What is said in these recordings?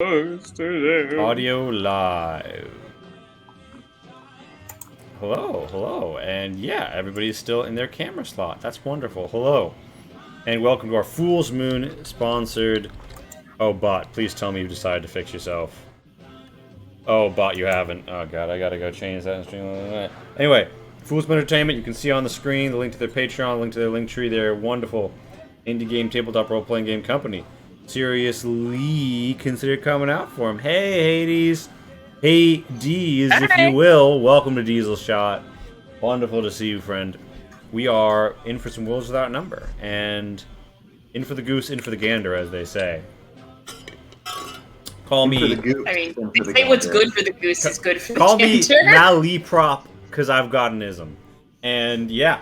Audio live. Hello, and yeah, everybody's still in their camera slot. That's wonderful. Hello, and welcome to our Fool's Moon sponsored. Oh, bot, please tell me you decided to fix yourself. Oh, bot, you haven't. Oh god, I gotta go change that stream. Anyway, Fool's Moon Entertainment. You can see on the screen the link to their Patreon, link to their Linktree. They're wonderful indie game tabletop role-playing game company. Seriously, consider coming out for him. Hey, Hades. Hades, if you will. Welcome to Diesel Shot. Wonderful to see you, friend. We are in for some worlds without number. And in for the goose, in for the gander, as they say. Call me... I mean, they say what's good for the goose is good for the gander. Call me Maliprop, because I've got an ism. And yeah.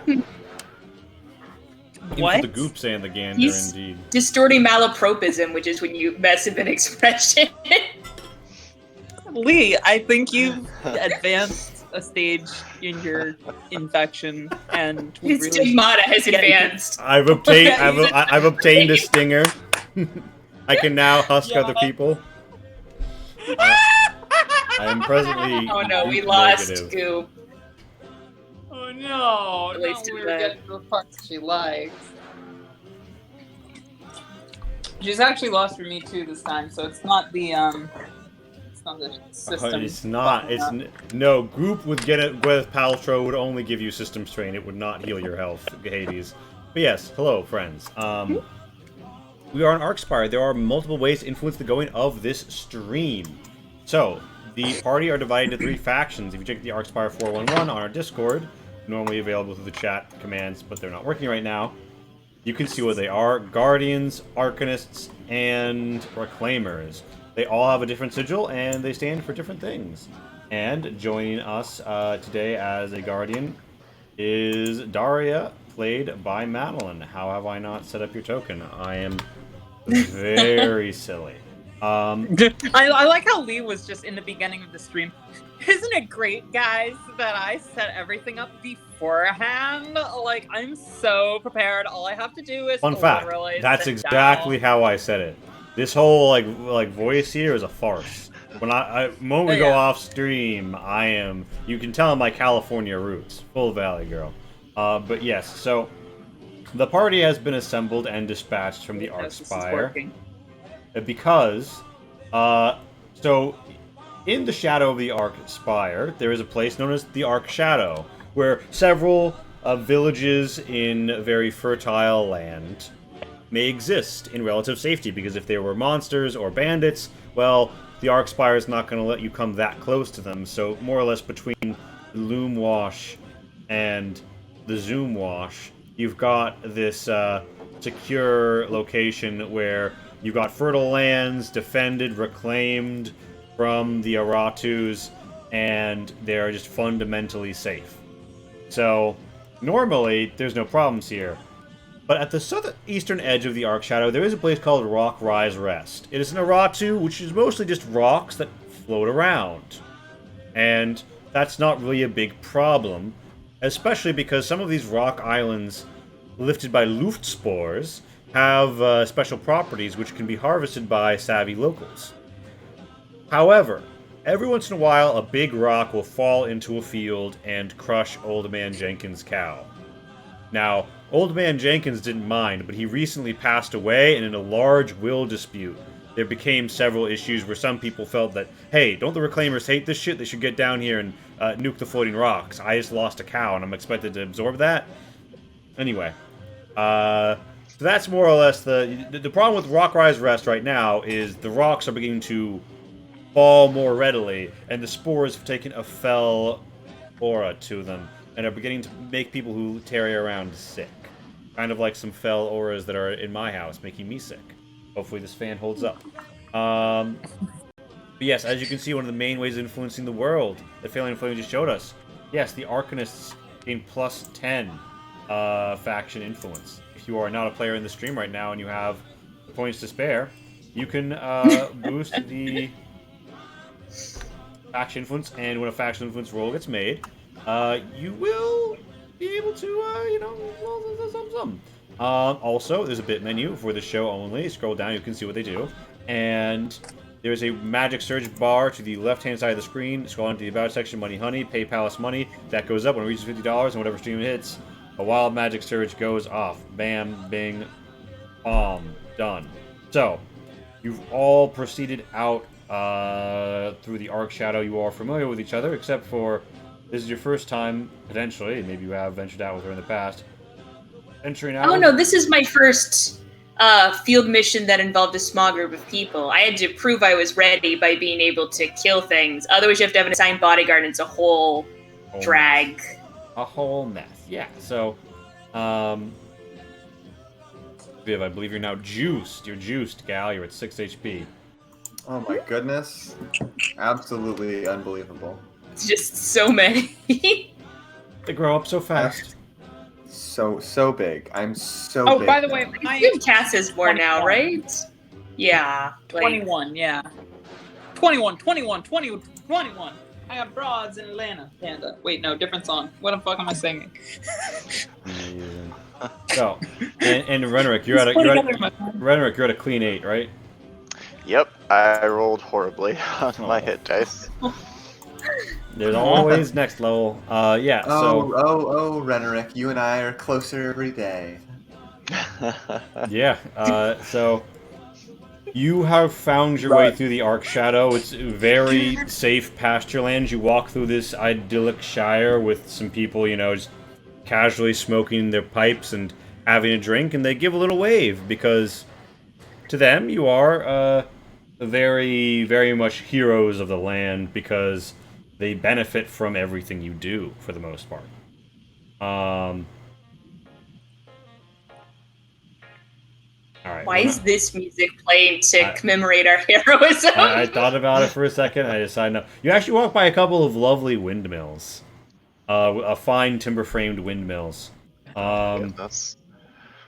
What? In for the goops and the gander, He's indeed. distorting malapropism, which is when you mess up an expression. Lee, I think you've advanced a stage in your infection, and we His really stigmata has advanced. I've obtained a stinger. I can now husk other people. I am presently. Oh no, we lost negative. Goop. Oh no! At least we in were the- getting to the parts she likes. She's actually lost for me too this time, so it's not the it's not the system. It's not. It's no. Goop with Gwyneth Paltrow would only give you system strain. It would not heal your health, Hades. But yes, hello, friends. We are on Arkspire. There are multiple ways to influence the going of this stream. So, the party are divided into 3 factions. If you check the Arkspire 411 on our Discord, normally available through the chat commands, but they're not working right now, you can see what they are. Guardians, Arcanists, and Reclaimers. They all have a different sigil, and they stand for different things. And joining us today as a Guardian is Daria, played by Madeline. How have I not set up your token? I am very silly. I like how Lee was just in the beginning of the stream. Isn't it great, guys, that I set everything up beforehand? Like, I'm so prepared. All I have to do is Fun fact, that's exactly how I said it. This whole like voice here is a farce. When when we go off stream, I am. You can tell my California roots, full Valley girl. But yes, so the party has been assembled and dispatched from the Arkspire because, so in the shadow of the Arkspire, there is a place known as the Ark Shadow, where several villages in very fertile land may exist in relative safety, because if there were monsters or bandits, well, the Arkspire is not going to let you come that close to them. So more or less between the Loom Wash and the Zoom Wash, you've got this secure location where you've got fertile lands, defended, reclaimed from the Aratus, and they're just fundamentally safe. So normally, there's no problems here. But at the southeastern edge of the Ark Shadow, there is a place called Rock Rise Rest. It is an Aratu, which is mostly just rocks that float around. And that's not really a big problem, especially because some of these rock islands, lifted by Luftspores, have special properties which can be harvested by savvy locals. However, every once in a while, a big rock will fall into a field and crush Old Man Jenkins' cow. Now, Old Man Jenkins didn't mind, but he recently passed away, and in a large will dispute, there became several issues where some people felt that, hey, don't the Reclaimers hate this shit? They should get down here and nuke the floating rocks. I just lost a cow, and I'm expected to absorb that? Anyway, so that's more or less the problem with Rock Rise Rest right now is the rocks are beginning to fall more readily, and the spores have taken a fell aura to them, and are beginning to make people who tarry around sick. Kind of like some fell auras that are in my house, making me sick. Hopefully this fan holds up. But yes, as you can see, one of the main ways of influencing the world that Failing Flame just showed us. Yes, the Arcanists gain plus 10 faction influence. If you are not a player in the stream right now and you have points to spare, you can boost the faction influence, and when a faction influence roll gets made, you will be able to, Also, there's a bit menu for the show only. Scroll down, you can see what they do. And There is a magic surge bar to the left-hand side of the screen. Scroll into the About section, Money Honey, Pay Palace Money. That goes up when it reaches $50, and whatever stream it hits, a wild magic surge goes off. Bam, bing, bomb, done. So, you've all proceeded out through the Ark Shadow. You are familiar with each other, except for this is your first time, potentially, maybe you have ventured out with her in the past. Venturing out. Oh no, this is my first field mission that involved a small group of people. I had to prove I was ready by being able to kill things. Otherwise, you have to have an assigned bodyguard, and it's a whole drag. Mess. A whole mess. Yeah. So, Viv, I believe you're now juiced. You're juiced, gal. You're at 6 HP. Oh my goodness. Absolutely unbelievable. It's just so many. They grow up so fast. So big. I'm so Oh, big. by the way, I think Cass is more now, right? Yeah. Like, 21, yeah. 21. I got broads in Atlanta. Panda. Wait, no, different song. What the fuck am I singing? So, and Renrick, you're at a clean 8, right? Yep, I rolled horribly on my hit dice. There's always next level. Yeah. Oh, Renrick, you and I are closer every day. Yeah. So you have found your way through the Ark Shadow. It's very safe pasture lands. You walk through this idyllic shire with some people, just casually smoking their pipes and having a drink, and they give a little wave because to them you are very, very much heroes of the land because they benefit from everything you do for the most part. All right. why is this music playing to commemorate our heroism? I thought about it for a second. I decided no. You actually walk by a couple of lovely windmills, a fine timber-framed windmills, Yeah, that's...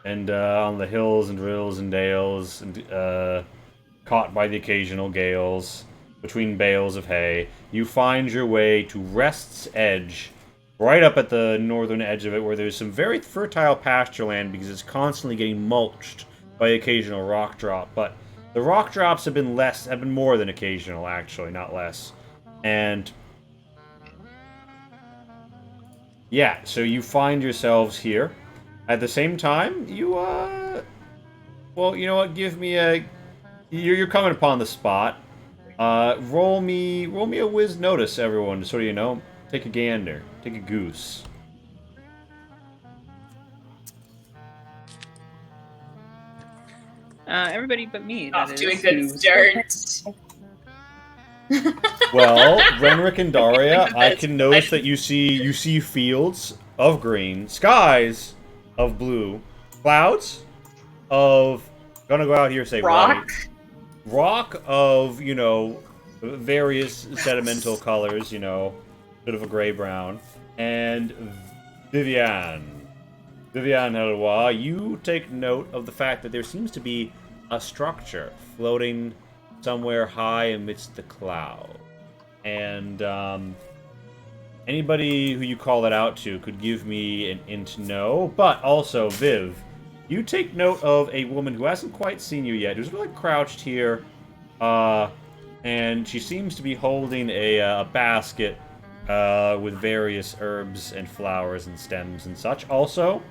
and on the hills and rills and dales, and caught by the occasional gales, between bales of hay, you find your way to Rest's Edge, right up at the northern edge of it, where there's some very fertile pasture land because it's constantly getting mulched by occasional rock drop. But the rock drops have been more than occasional, actually, not less. And yeah, so you find yourselves here. At the same time, you well, you know what? Give me a. You're coming upon the spot. Roll me a whiz notice, everyone, just so you know. Take a gander. Take a goose. Everybody but me. Off to a good start. Well, Renrick and Daria, I can notice that you see fields of green, skies of blue, clouds of gonna go out here and say Rock. rock of various sedimental colors, bit of a gray brown, and Vivian Helwa, you take note of the fact that there seems to be a structure floating somewhere high amidst the cloud. And anybody who you call that out to could give me an int know, but also Viv, you take note of a woman who hasn't quite seen you yet, who's really crouched here, and she seems to be holding a basket with various herbs and flowers and stems and such. Also,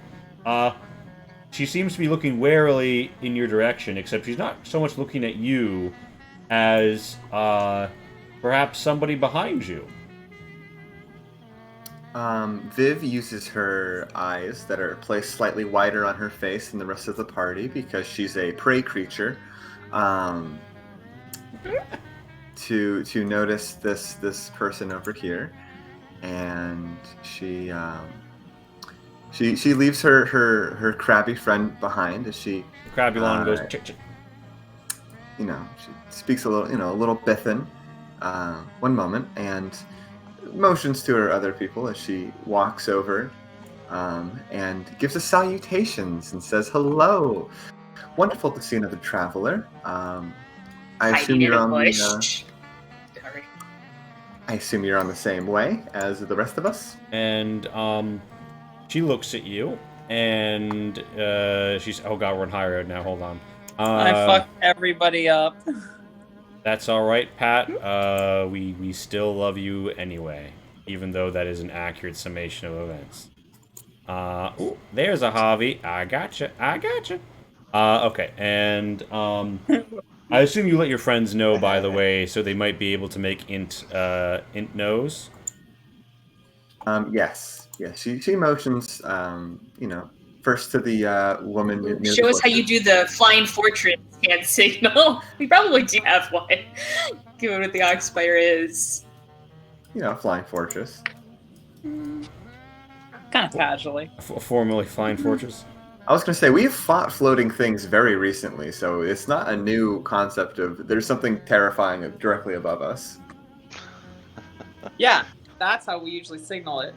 she seems to be looking warily in your direction, except she's not so much looking at you as perhaps somebody behind you. Viv uses her eyes that are placed slightly wider on her face than the rest of the party because she's a prey creature. To notice this person over here, and she leaves her crabby friend behind as she Crabulon goes chick chick. She speaks a little Bithin. One moment, and motions to her other people as she walks over and gives us salutations and says hello. Wonderful to see another traveler. I assume you're on the same way as the rest of us. And she looks at you, and she's, oh god, we're in higher now. Hold on. I fucked everybody up. That's all right, Pat. We still love you anyway, even though that is an accurate summation of events. Ooh, there's a Javi. I gotcha. I gotcha. Okay, and I assume you let your friends know, by the way, so they might be able to make int knows. Yes. She motions. First to the woman near Show the us how you do the flying fortress hand signal. We probably do have one, given what the Oxfire is. Flying fortress. Kind of casually. Formerly Flying Fortress. I was going to say, we've fought floating things very recently, so it's not a new concept of there's something terrifying directly above us. Yeah, that's how we usually signal it.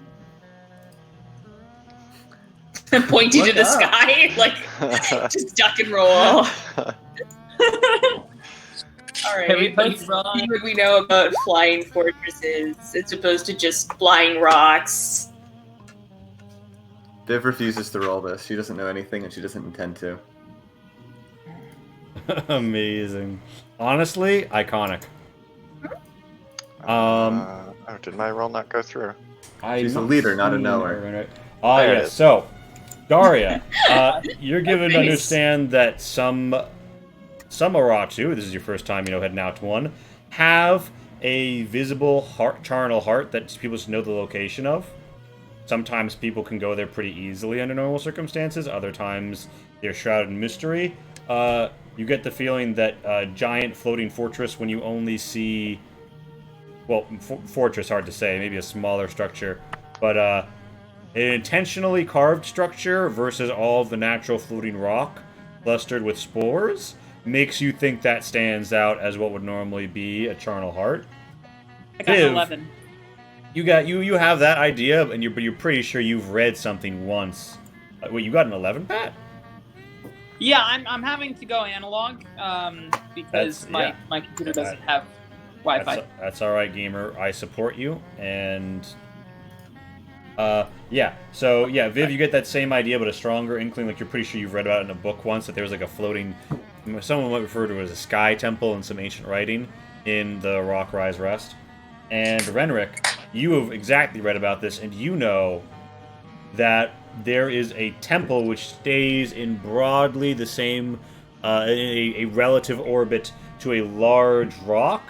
Pointing to Look the up. sky, like just duck and roll. All right, Everybody what run. would we know about flying fortresses as opposed to just flying rocks? Viv refuses to roll this. She doesn't know anything, and she doesn't intend to. Amazing. Honestly, iconic. Oh, did my roll not go through? She's a leader, not a knower. Ah, There it yes. is. So, Daria, you're given to Nice. understand that some Arachu, this is your first time, heading out to one, have a visible charnel heart that people just know the location of. Sometimes people can go there pretty easily under normal circumstances. Other times they're shrouded in mystery. You get the feeling that a giant floating fortress, when you only see, well, fortress, hard to say, maybe a smaller structure, but an intentionally carved structure versus all of the natural floating rock clustered with spores makes you think that stands out as what would normally be a charnel heart. I got Viv. an 11. You have that idea, but you're pretty sure you've read something once. Wait, you got an 11, Pat? Yeah, I'm having to go analog because my computer doesn't have Wi-Fi. That's all right, gamer. I support you, and Viv, you get that same idea, but a stronger inkling. Like you're pretty sure you've read about it in a book once that there's like a floating. Someone might refer to it as a sky temple in some ancient writing in the Rock Rise Rest. And Renric, you have exactly read about this, and you know that there is a temple which stays in broadly the same, a relative orbit to a large rock,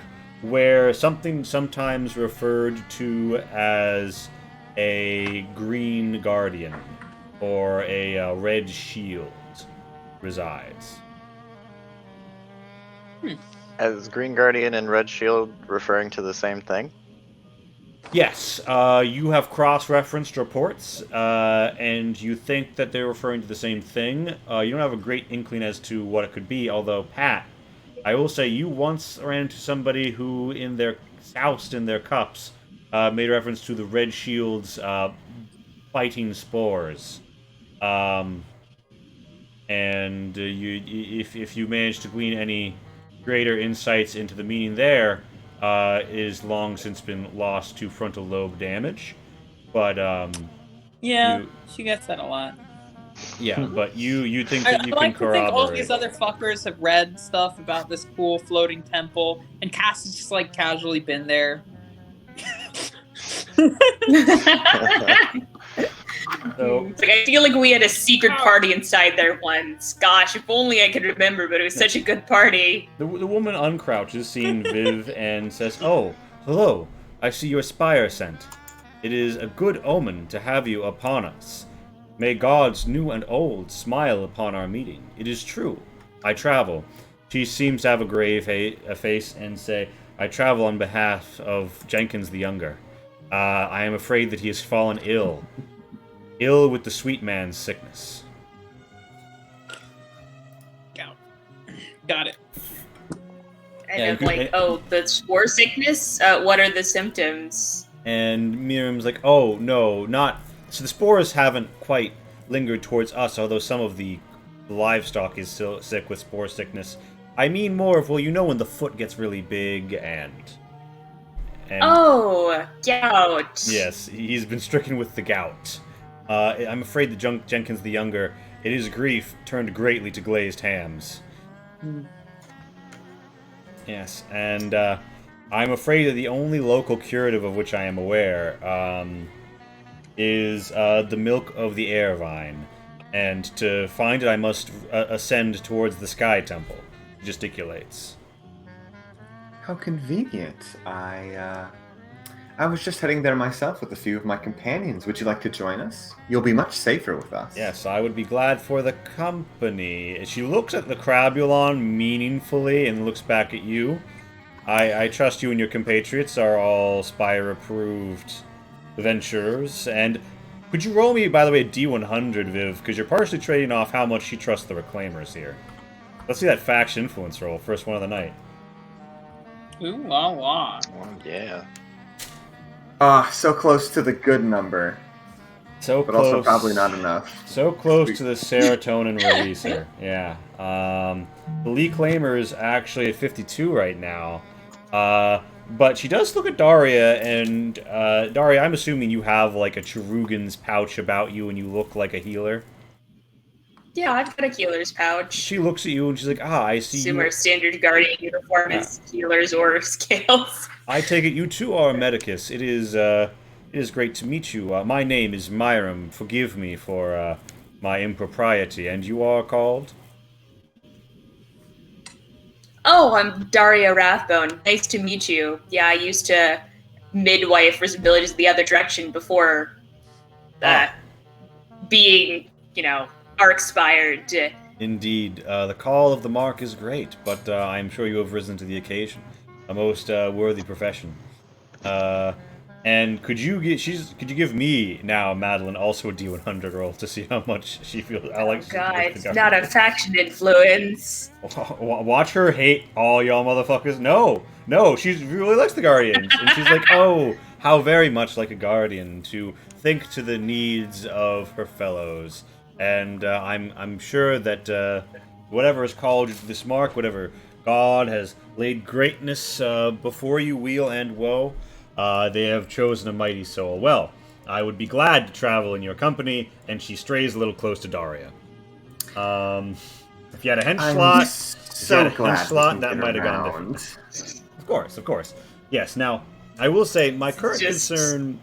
where something sometimes referred to as a green guardian or a red shield resides. As Green Guardian and Red Shield referring to the same thing? Yes, you have cross-referenced reports, and you think that they're referring to the same thing. You don't have a great inkling as to what it could be, although, Pat, I will say you once ran into somebody who, in their soused in their cups, made reference to the Red Shield's fighting spores. And if you manage to glean any greater insights into the meaning there, is long since been lost to frontal lobe damage. But she gets that a lot. Yeah, but you think that you I can like to think all corroborate. these other fuckers have read stuff about this cool floating temple, and Cass has just like casually been there. So, It's like, I feel like we had a secret party inside there once. Gosh, if only I could remember, but it was such a good party. the woman uncrouches, seeing Viv, and says, "Oh, hello. I see your spire scent. It is a good omen to have you upon us. May gods new and old smile upon our meeting. It is true. I travel." She seems to have a grave face and say, "I travel on behalf of Jenkins the Younger. I am afraid that he has fallen ill. Ill with the sweet man's sickness." Got it. And Yeah, I'm you could- like, oh, the spore sickness? What are the symptoms? And Miriam's like, "Oh, no, not..." So the spores haven't quite lingered towards us, although some of the livestock is still sick with spore sickness. I mean more of, well, when the foot gets really big and Oh, gout. yes, he's been stricken with the gout. I'm afraid that Jenkins the Younger, in his grief, turned greatly to glazed hams. Yes, and I'm afraid that the only local curative of which I am aware is the milk of the air vine. And to find it, I must ascend towards the Sky Temple. He gesticulates. How convenient. I was just heading there myself with a few of my companions. Would you like to join us? You'll be much safer with us. Yes, I would be glad for the company. She looks at the Crabulon meaningfully and looks back at you. I trust you and your compatriots are all Spire-approved adventurers. And could you roll me, by the way, a D100, Viv? Because you're partially trading off how much she trusts the Reclaimers here. Let's see that faction influence roll. First one of the night. Ooh, la la. Oh, yeah. So close to the good number. So But close. also probably not enough. So close to the serotonin releaser. Yeah. The Lee Claimer's actually at 52 right now. But she does look at Daria, and Daria, I'm assuming you have like a Chirugan's pouch about you and you look like a healer. Yeah, I've got a healer's pouch. She looks at you and she's like, I see Assume our you. standard guardian uniform is healers or scales. I take it you too are a medicus. It is great to meet you. My name is Myram. Forgive me for my impropriety. And you are called? Oh, I'm Daria Rathbone. Nice to meet you. Yeah, I used to midwife for some villages the other direction before being, Ark-spired. Indeed. The call of the mark is great, but I'm sure you have risen to the occasion. A most worthy profession. And could you give me now, Madeline, also a D100 roll to see how much she feels? Not a faction influence. Watch her hate all y'all motherfuckers. No, she really likes the Guardians, and she's like, oh, how very much like a Guardian to think to the needs of her fellows. And I'm sure that whatever is called this mark, whatever God has laid greatness before you, weal and woe. They have chosen a mighty soul. Well, I would be glad to travel in your company, and she strays a little close to Daria. If you had a hench slot, that might have gone different. Of course. Yes, now, I will say, my current concern...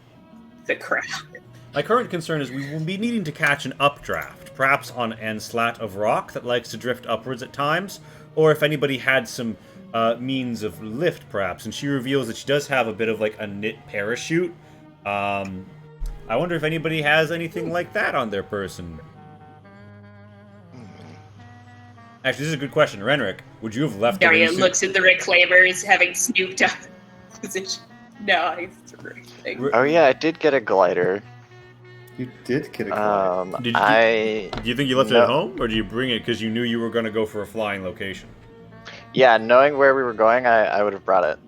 The crap. My current concern is we will be needing to catch an updraft, perhaps on an slat of rock that likes to drift upwards at times, or if anybody had some... means of lift, perhaps, and she reveals that she does have a bit of like a knit parachute. I wonder if anybody has anything like that on their person. Actually, this is a good question, Renric. Would you have left? Daria looks at the Reclaimers, having snooped up position. No, he's Oh yeah, I did get a glider. You did get a glider. Do you think you left it at home, or do you bring it because you knew you were going to go for a flying location? Yeah, knowing where we were going, I would have brought it.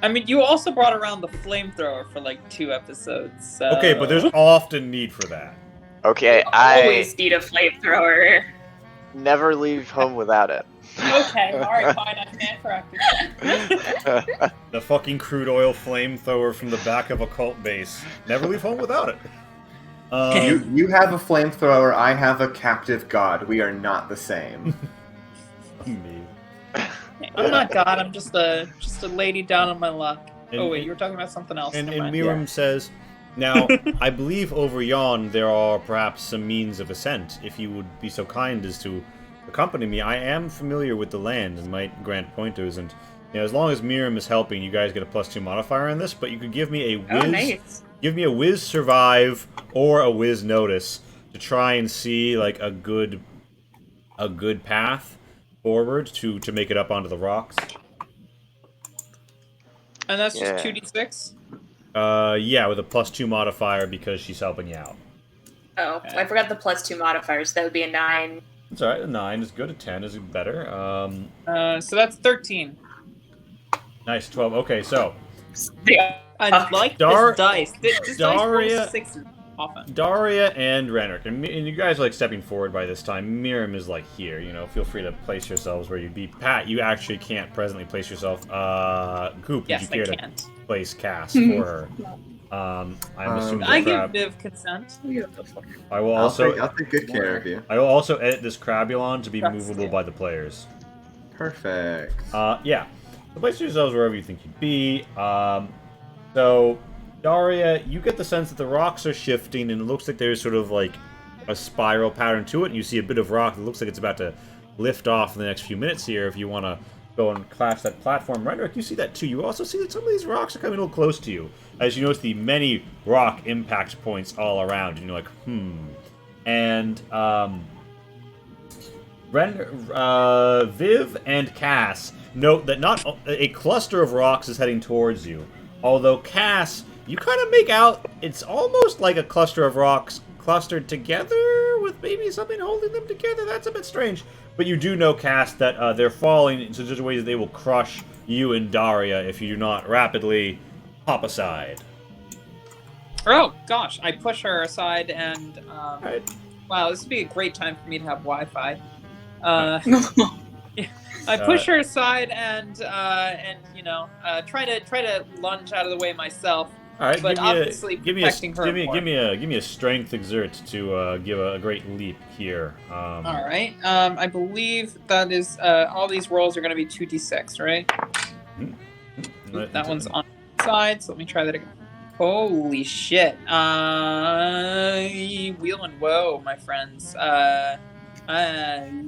I mean, you also brought around the flamethrower for like 2 episodes. So... Okay, but there's often need for that. Okay, I always need a flamethrower. Never leave home without it. Okay, alright, fine, I stand corrected. The fucking crude oil flamethrower from the back of a cult base. Never leave home without it. You have a flamethrower, I have a captive god. We are not the same. Me. I'm not God, I'm just a lady down on my luck. And, oh wait, you were talking about something else. And Never mind. Miram says, now, I believe over yon there are perhaps some means of ascent. If you would be so kind as to accompany me, I am familiar with the land and might grant pointers. And as long as Miram is helping, you guys get a +2 modifier on this. But you could give me a whiz, give me a whiz survive or a whiz notice to try and see like a good path forward to make it up onto the rocks. And that's just 2d6? Yeah, with a +2 modifier because she's helping you out. Oh, okay. I forgot the +2 modifiers. That would be a 9. It's alright, a 9 is good, a 10 is better. So that's 13. Nice, 12. Okay, so... I like this dice. This Daria, dice rolls 6 often. Daria and Renric, and you guys are like stepping forward by this time. Miriam is like here, feel free to place yourselves where you'd be. Pat, you actually can't presently place yourself. Goop, yes, would you care to place Cass for her? I'm assuming I give Viv consent. I will also... I'll take good care of you. I will also edit this Crabulon to be movable by the players. Perfect. Yeah. So place yourselves wherever you think you'd be. So, Daria, you get the sense that the rocks are shifting, and it looks like there's sort of like a spiral pattern to it. And you see a bit of rock that looks like it's about to lift off in the next few minutes here. If you want to go and collapse that platform, Rendrick, you see that too. You also see that some of these rocks are coming a little close to you, as you notice the many rock impact points all around. And you're like, And Viv and Cass note that not a cluster of rocks is heading towards you. Although Cass, you kind of make out it's almost like a cluster of rocks clustered together with maybe something holding them together. That's a bit strange. But you do know, Cass, that they're falling in such a way that they will crush you and Daria if you do not rapidly hop aside. Oh, gosh. I push her aside and... Right. Wow, this would be a great time for me to have Wi-Fi. I push her aside and try to lunge out of the way myself. All right, but obviously protecting her. Give me a strength exert to give a great leap here. All right. I believe that is all these rolls are going to be 2d6, right? That one's on the side, so let me try that again. Holy shit! Wheel and woe, my friends. I know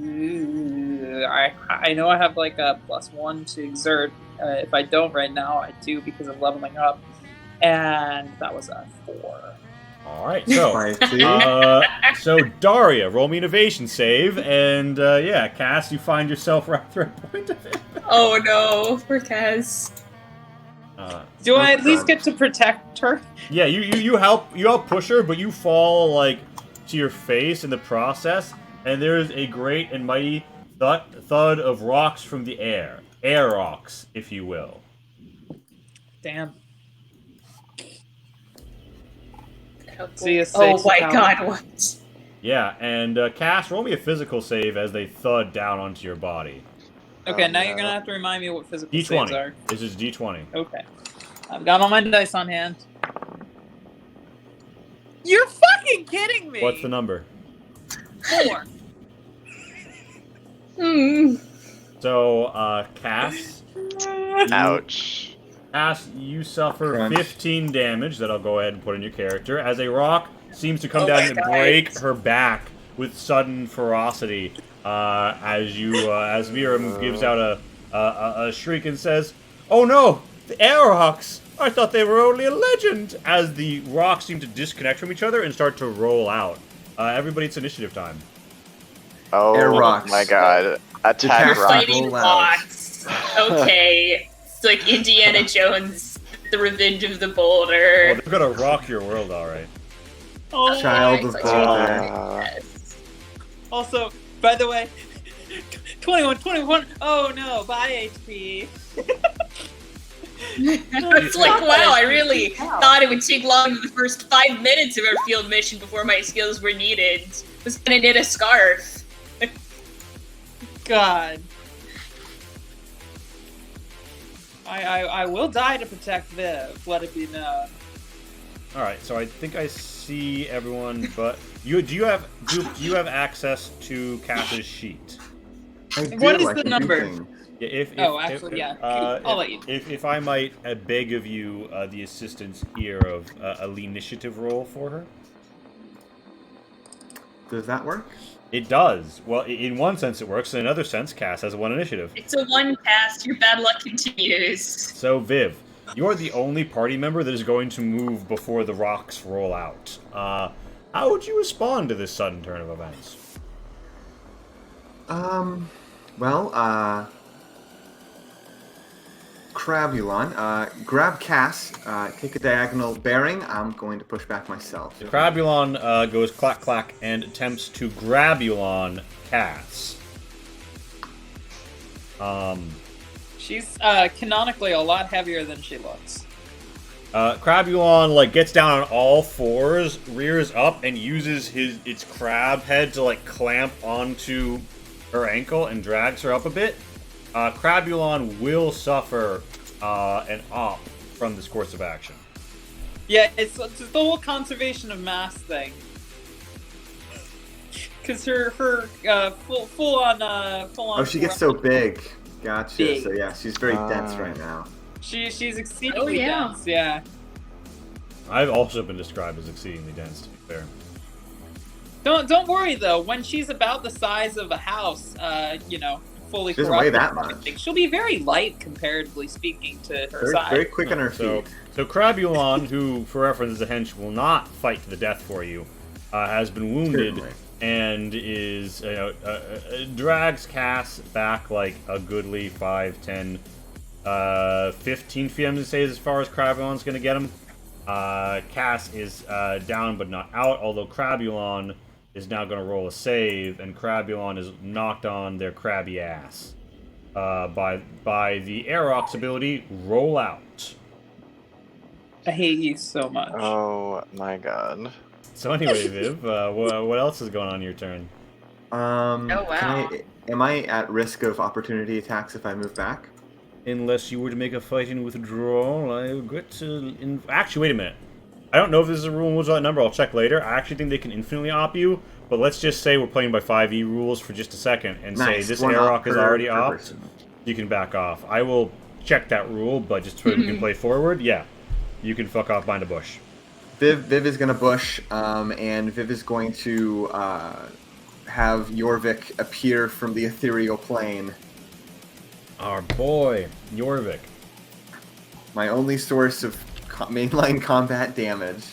I have like a +1 to exert. If I don't right now, I do because of leveling up. And that was a 4. All right, so Daria, roll me an innovation save, and Cass, you find yourself right through a point of it. Oh no, poor Cass. Do I at least get to protect her? Yeah, you help push her, but you fall like to your face in the process, and there's a great and mighty thud of rocks from the air rocks, if you will. Damn. Oh my god, what? Yeah, and Cass, roll me a physical save as they thud down onto your body. Okay, now you're gonna have to remind me what physical D20. saves are. This is D20. Okay. I've got all my dice on hand. You're fucking kidding me! What's the number? 4. So, Cass. Ouch. Cass, you suffer Crunch. 15 damage that I'll go ahead and put in your character as a rock seems to come down and break her back with sudden ferocity. As Miriam gives out a shriek and says, "Oh no, the air rocks! I thought they were only a legend!" As the rocks seem to disconnect from each other and start to roll out. Everybody, it's initiative time. Oh Air rocks. my god. Attack You're rock. fighting roll out. rocks. Okay. It's like Indiana Jones, The Revenge of the Boulder. Oh, they're gonna rock your world, alright. Oh, Child of my Boulder. God. Also, by the way, 21. Oh no, bye HP. It's like, wow, I really thought it would take longer than the first 5 minutes of our field mission before my skills were needed. I was gonna knit a scarf. God. I will die to protect Viv, let it be known. Alright, so I think I see everyone, but do you have access to Cass's sheet? I do, What is I the can do number? things. Yeah, I'll let you. If I might beg of you the assistance here of a initiative roll for her. Does that work? It does. Well, in one sense it works. In another sense, Cass has 1 initiative. It's a 1 cast, your bad luck continues. So, Viv, you're the only party member that is going to move before the rocks roll out. How would you respond to this sudden turn of events? Crabulon, grab Cass, take a diagonal bearing. I'm going to push back myself. The Crabulon goes clack clack and attempts to grabulon Cass. She's canonically a lot heavier than she looks. Crabulon gets down on all fours, rears up, and uses its crab head to clamp onto her ankle and drags her up a bit. Crabulon will suffer an op from this course of action. Yeah, it's the whole conservation of mass thing. Because her full on. Oh, she gets so big. Gotcha. Big. So yeah, she's very dense right now. She's exceedingly yeah. dense, yeah. I've also been described as exceedingly dense, to be fair. Don't worry though. When she's about the size of a house, fully She doesn't weigh corrupted, that I much. think she'll be very light comparatively speaking to her Very, size. very quick on her So, feet. so Crabulon, who, for reference, is a hench, will not fight to the death for you, has been wounded Certainly. and is drags Cass back like a goodly 5, 10, 15 feet. I'm gonna say as far as Crabulon's gonna get him. Cass is down but not out, although Crabulon is now going to roll a save, and Crabulon is knocked on their crabby ass by the Aerox ability, Roll Out. I hate you so much. Oh my god. So anyway, Viv, what else is going on in your turn? Oh, wow. Am I at risk of opportunity attacks if I move back? Unless you were to make a fighting withdrawal, I regret to... Actually, wait a minute. I don't know if this is a rule and rules that number. I'll check later. I actually think they can infinitely op you, but let's just say we're playing by 5e rules for just a second and Nice. say this One Aeroc op is per already opt. person. You can back off. I will check that rule, but just so we can play forward, yeah. You can fuck off behind a bush. Viv is going to bush, and Viv is going to have Jorvik appear from the ethereal plane. Our boy, Jorvik. My only source of mainline combat damage,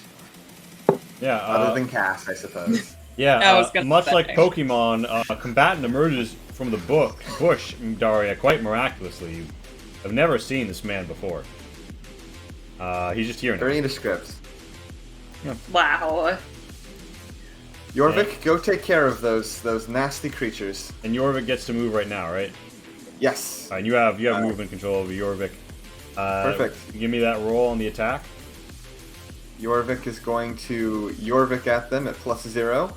Yeah, other than Cass, I suppose. yeah. I was gonna Much say. like Pokemon, a combatant emerges from the bush, Daria, quite miraculously. You have never seen this man before. He's just here now. Very nondescript. Wow. Jorvik, go take care of those nasty creatures. And Jorvik gets to move right now, right? Yes. And you have movement control over Jorvik. Perfect. Give me that roll on the attack. Jorvik is going to Jorvik at them at +0.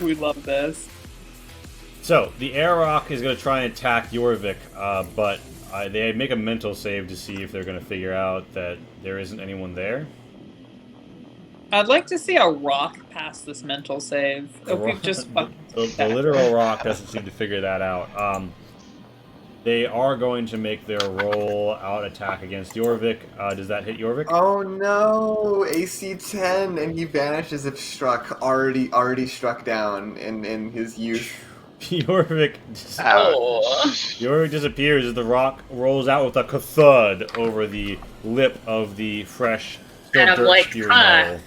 We love this. So the Aeroc is going to try and attack Jorvik, but they make a mental save to see if they're going to figure out that there isn't anyone there. I'd like to see a rock pass this mental save. If we've just The literal rock doesn't seem to figure that out. They are going to make their roll out attack against Jorvik. Does that hit Jorvik? Oh no! AC 10, and he vanishes if struck. Already struck down in his youth. Jorvik Oh. disappears as the rock rolls out with a thud over the lip of the fresh, still And I'm dirt like, spewing huh. hole.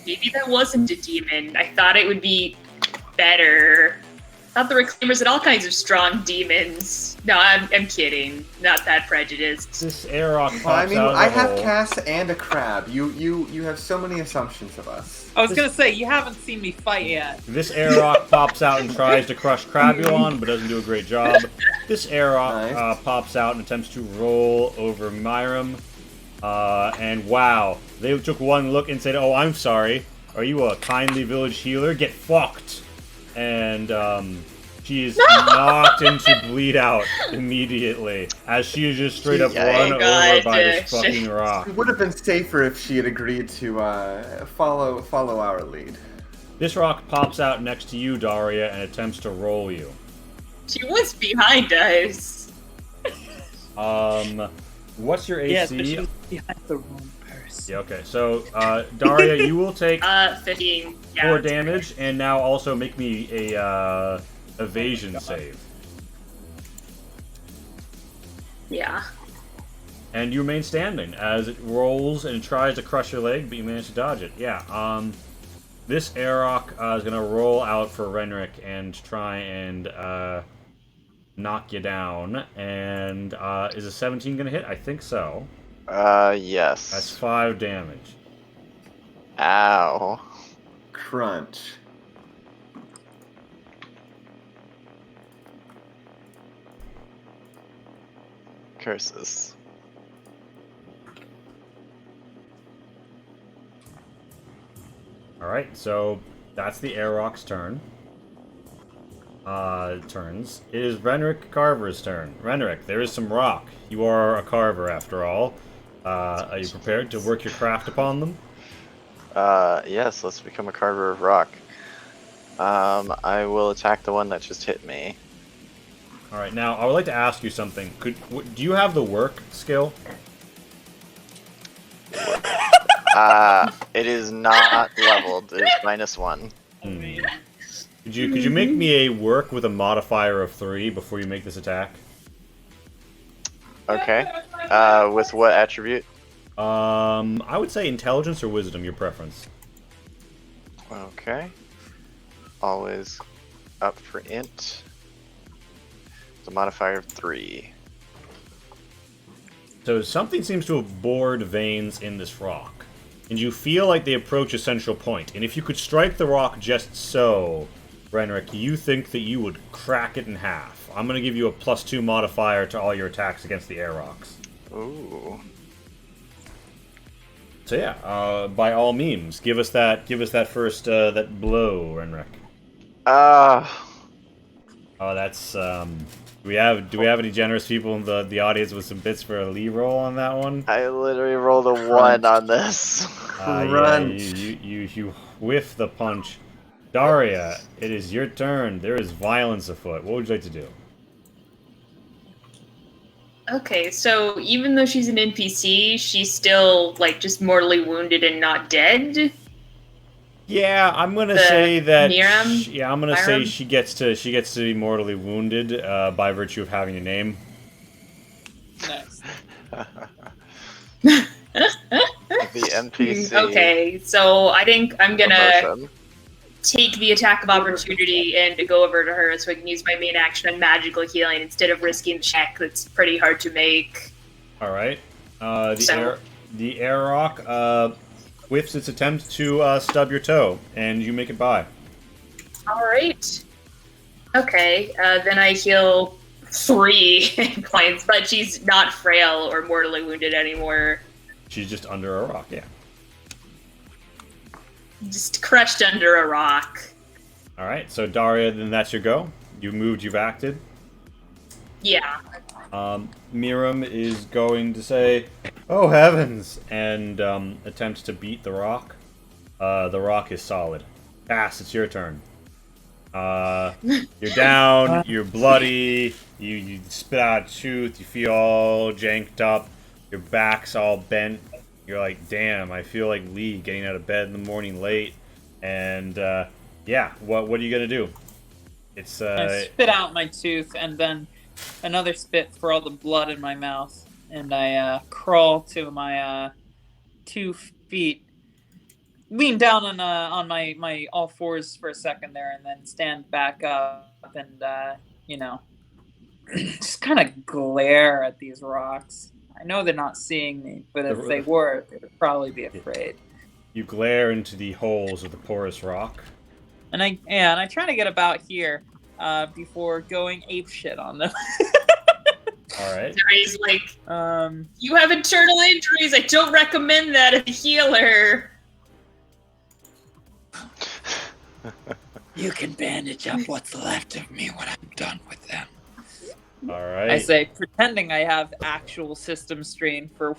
Maybe that wasn't a demon. I thought it would be better. I thought the Reclaimers had all kinds of strong demons. No, I'm kidding. Not that prejudiced. This Aeroc pops Well, I mean, out of the I have hole. Cass and a crab. You have so many assumptions of us. I was gonna say, you haven't seen me fight yet. This Aeroc pops out and tries to crush Crabulon, but doesn't do a great job. This Aeroc Nice. pops out and attempts to roll over Myram. And wow, they took one look and said, "Oh, I'm sorry. Are you a kindly village healer? Get fucked." And she is knocked into bleed out immediately as she is just straight up run over God, by this shit. fucking rock. It would have been safer if she had agreed to follow our lead. This rock pops out next to you, Daria, and attempts to roll you. She was behind us. What's your AC? Yes, but she was behind the wrong person. Yeah, okay. So, Daria, you will take 15. Yeah, 4 that's damage, and now also make me a evasion save. Yeah. And you remain standing as it rolls and tries to crush your leg, but you manage to dodge it. Yeah, this Aeroc is going to roll out for Renric and try and knock you down. And is a 17 going to hit? I think so. Yes. That's 5 damage. Ow. Crunch. Curses. Alright, so that's the Aeroc's turn. Turns. It is Renric Carver's turn. Renric, there is some rock. You are a carver after all. Are you prepared to work your craft upon them? Yes, let's become a carver of rock. I will attack the one that just hit me. All right. Now, I would like to ask you something. Do you have the work skill? It is not leveled. It is -1. Could you make me a work with a modifier of 3 before you make this attack? Okay. With what attribute? I would say intelligence or wisdom, your preference. Okay. Always up for int. It's a modifier of 3. So something seems to have bored veins in this rock, and you feel like they approach a central point. And if you could strike the rock just so, Renric, you think that you would crack it in half. I'm going to give you a +2 modifier to all your attacks against the air rocks. Ooh. So yeah, by all means, give us that first that blow, Renric. Oh, that's do we have any generous people in the audience with some bits for a Lee roll on that one? I literally rolled a 1 on this. Yeah, you whiff the punch. Daria, it is your turn. There is violence afoot. What would you like to do? Okay, so even though she's an NPC, she's still like just mortally wounded and not dead. Yeah, I'm gonna say that. Miram? I'm gonna say she gets to be mortally wounded by virtue of having a name. Nice. The NPC. Okay, so I think I'm gonna promotion. take the attack of opportunity and go over to her so I can use my main action on magical healing instead of risking a check that's pretty hard to make. All right. The air rock whiffs its attempt to stub your toe, and you make it by. All right. Okay, then I heal 3 hit points, but she's not frail or mortally wounded anymore. She's just under a rock. Yeah. Just crushed under a rock. All right. So Daria, then that's your go. You moved. You've acted. Yeah. Miram is going to say, "Oh heavens!" and attempts to beat the rock. The rock is solid. Pass. It's your turn. You're down. You're bloody. You spit out a tooth. You feel all janked up. Your back's all bent. You're like, damn. I feel like Lee getting out of bed in the morning late. And yeah, what are you gonna do? It's I spit out my tooth and then another spit for all the blood in my mouth, and I crawl to my 2 feet, lean down on my all fours for a second there, and then stand back up and just kind of glare at these rocks. I know they're not seeing me, but if they were, they would probably be afraid. You glare into the holes of the porous rock. And I try to get about here before going apeshit on them. All right. He's like, you have internal injuries. I don't recommend that as a healer. You can bandage up what's left of me when I'm done with them. All right. I say, pretending I have actual system strain for.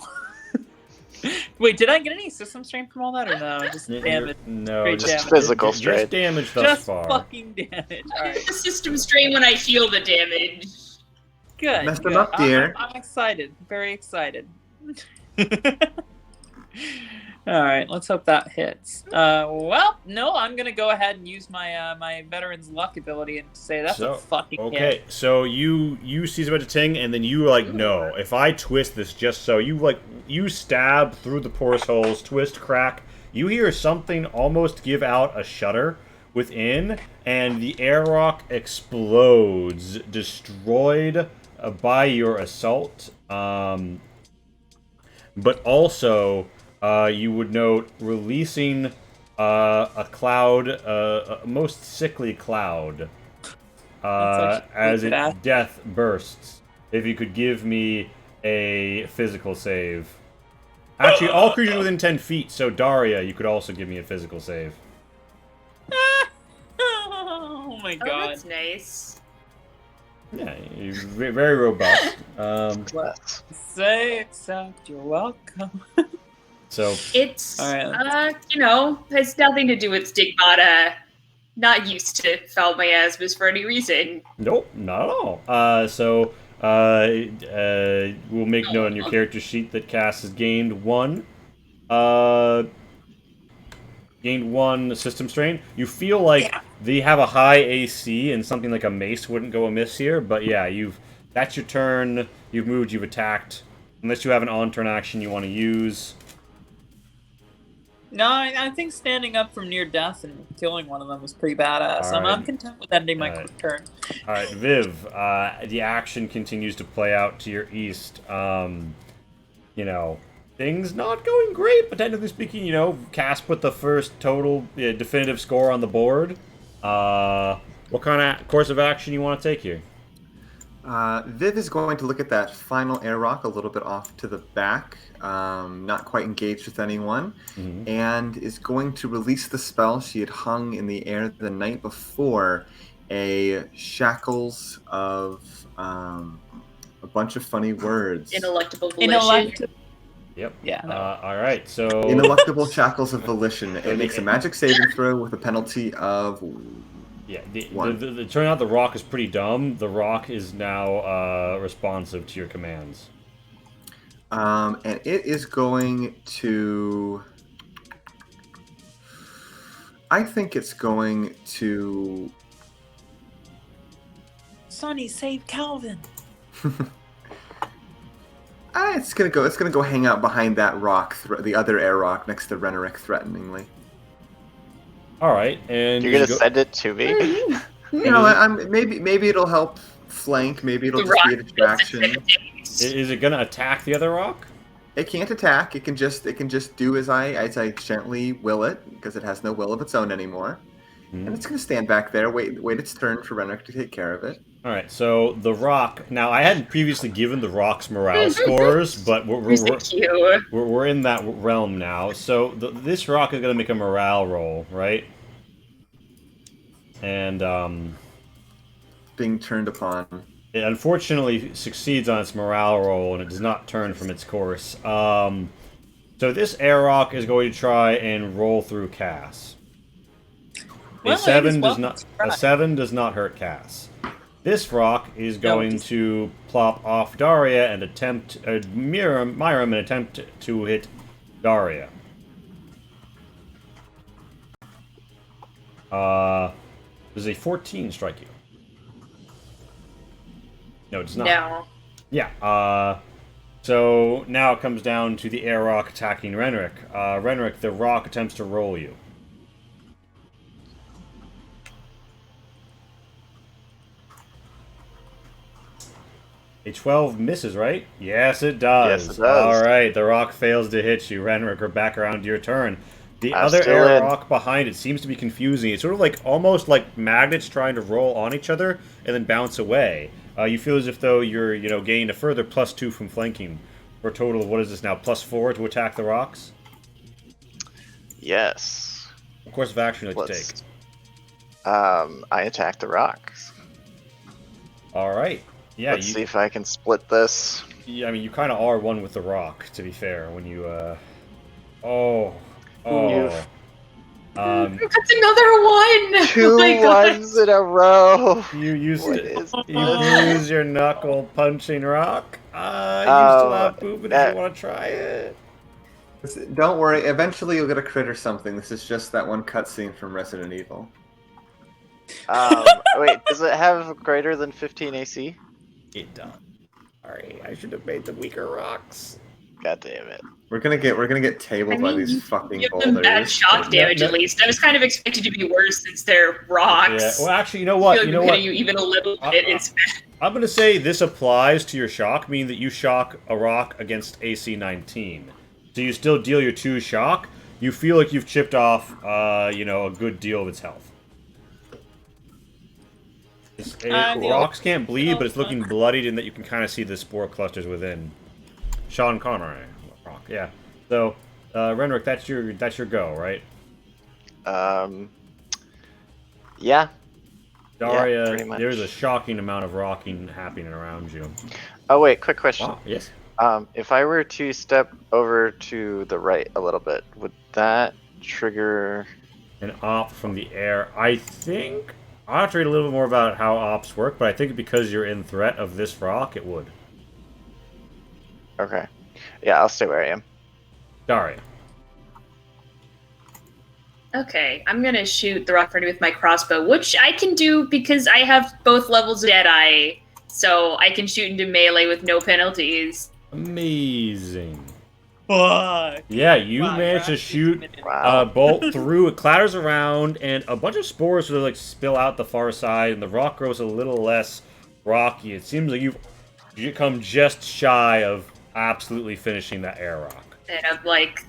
Wait, did I get any system strain from all that, or no? Just damage. No, Straight just damage. physical strain. Just damage thus Just far. fucking damage. All right. The system strain when I heal the damage. Good. Messed them good. up, dear. I'm excited. Very excited. All right, let's hope that hits. Well, no, I'm gonna go ahead and use my my veteran's luck ability and say that's a fucking okay. hit. So you see about to ting, and then you like, no. If I twist this just so, you stab through the porous holes, twist, crack. You hear something almost give out a shudder within, and the air rock explodes, destroyed by your assault. But also. You would note releasing a cloud, a most sickly cloud, as its death bursts. If you could give me a physical save. Actually, all creatures within 10 feet, so Daria, you could also give me a physical save. Oh my god. Oh, that's nice. Yeah, you're very robust. Say except you're welcome. So It's, All right, has nothing to do with stigmata. not used to foul miasmas for any reason. Nope, not at all. We'll make note on your character sheet that Cass has gained one. Gained one system strain. You feel like they have a high AC and something like a mace wouldn't go amiss here, but yeah, that's your turn. You've moved, you've attacked. Unless you have an on-turn action you want to use. No, I think standing up from near death and killing one of them was pretty badass. Right. I'm content with ending my quick turn. Alright, Viv, the action continues to play out to your east. Things not going great, but technically speaking, Cass put the first total definitive score on the board. What kind of course of action you want to take here? Viv is going to look at that final air rock a little bit off to the back, not quite engaged with anyone, and is going to release the spell she had hung in the air the night before, a shackles of a bunch of funny words. Ineluctable volition. Yep. Yeah. No. All right. So Ineluctable shackles of volition. It makes a magic saving throw with a penalty of. Yeah, it turned out the rock is pretty dumb. The rock is now responsive to your commands. And it is going to. I think it's going to. Sonny, save Calvin. It's gonna go hang out behind that rock, the other air rock next to Renerick, threateningly. All right, and you're gonna send it to me. Maybe it'll help flank. Maybe it'll just be a distraction. Is it gonna attack the other rock? It can't attack. It can just do as I gently will it, because it has no will of its own anymore. And it's gonna stand back there, wait its turn for Renerick to take care of it. All right, so the rock. Now, I hadn't previously given the rock's morale scores, but we're in that realm now. So this rock is gonna make a morale roll, right? And being turned upon. It unfortunately succeeds on its morale roll, and it does not turn from its course. So this air rock is going to try and roll through Cass. A 7 does not hurt Cass. This rock is going to plop off Daria and attempt Myram and attempt to hit Daria. Does a 14 strike you? No, it does not. No. Yeah. So now it comes down to the air rock attacking Renerick. Renerick, the rock attempts to roll you. A 12 misses, right? Yes, it does. Yes, it does. All right, the rock fails to hit you. Renerick, we're back around to your turn. The other air rock behind it seems to be confusing. It's sort of like almost like magnets trying to roll on each other and then bounce away. You feel as if though you're, gaining a further +2 from flanking for a total of, what is this now, +4 to attack the rocks? Yes. What course of action would you like to take? I attack the rocks. All right. Yeah. Let's see if I can split this. Yeah, I mean, you kind of are one with the rock, to be fair. When you, That's another one! Two ones in a row. You used your knuckle punching rock. You still have movement if you want to try it. Don't worry, eventually you'll get a crit or something. This is just that one cutscene from Resident Evil. Wait, does it have greater than 15 AC? It does. Sorry, I should have made the weaker rocks. God damn it. We're gonna get tabled by these fucking give boulders. them bad shock damage at least. I was kind of expecting to be worse since they're rocks. Yeah. Well, actually, you know what? You know what? You even a little bit. It's bad. I'm gonna say this applies to your shock, meaning that you shock a rock against AC 19. So you still deal your 2 shock. You feel like you've chipped off, a good deal of its health. Rocks can't bleed, but it's looking bloodied in that you can kind of see the spore clusters within. Sean Connery, rock, yeah. So, Renerick, that's your go, right? Yeah. Daria, pretty much. there's a shocking amount of rocking happening around you. Oh wait, quick question. Wow, yes. If I were to step over to the right a little bit, would that trigger an op from the air. I think I'll have to read a little bit more about how ops work, but I think because you're in threat of this rock, it would. Okay. Yeah, I'll stay where I am. Daria. Okay, I'm gonna shoot the rock party with my crossbow, which I can do because I have both levels of Deadeye, so I can shoot into melee with no penalties. Amazing. Fuck. Yeah, you Wow, managed to you're shoot actually Wow. a bolt through. It clatters around, and a bunch of spores sort of like spill out the far side, and the rock grows a little less rocky. It seems like you come just shy of absolutely finishing that air rock. And I'm like,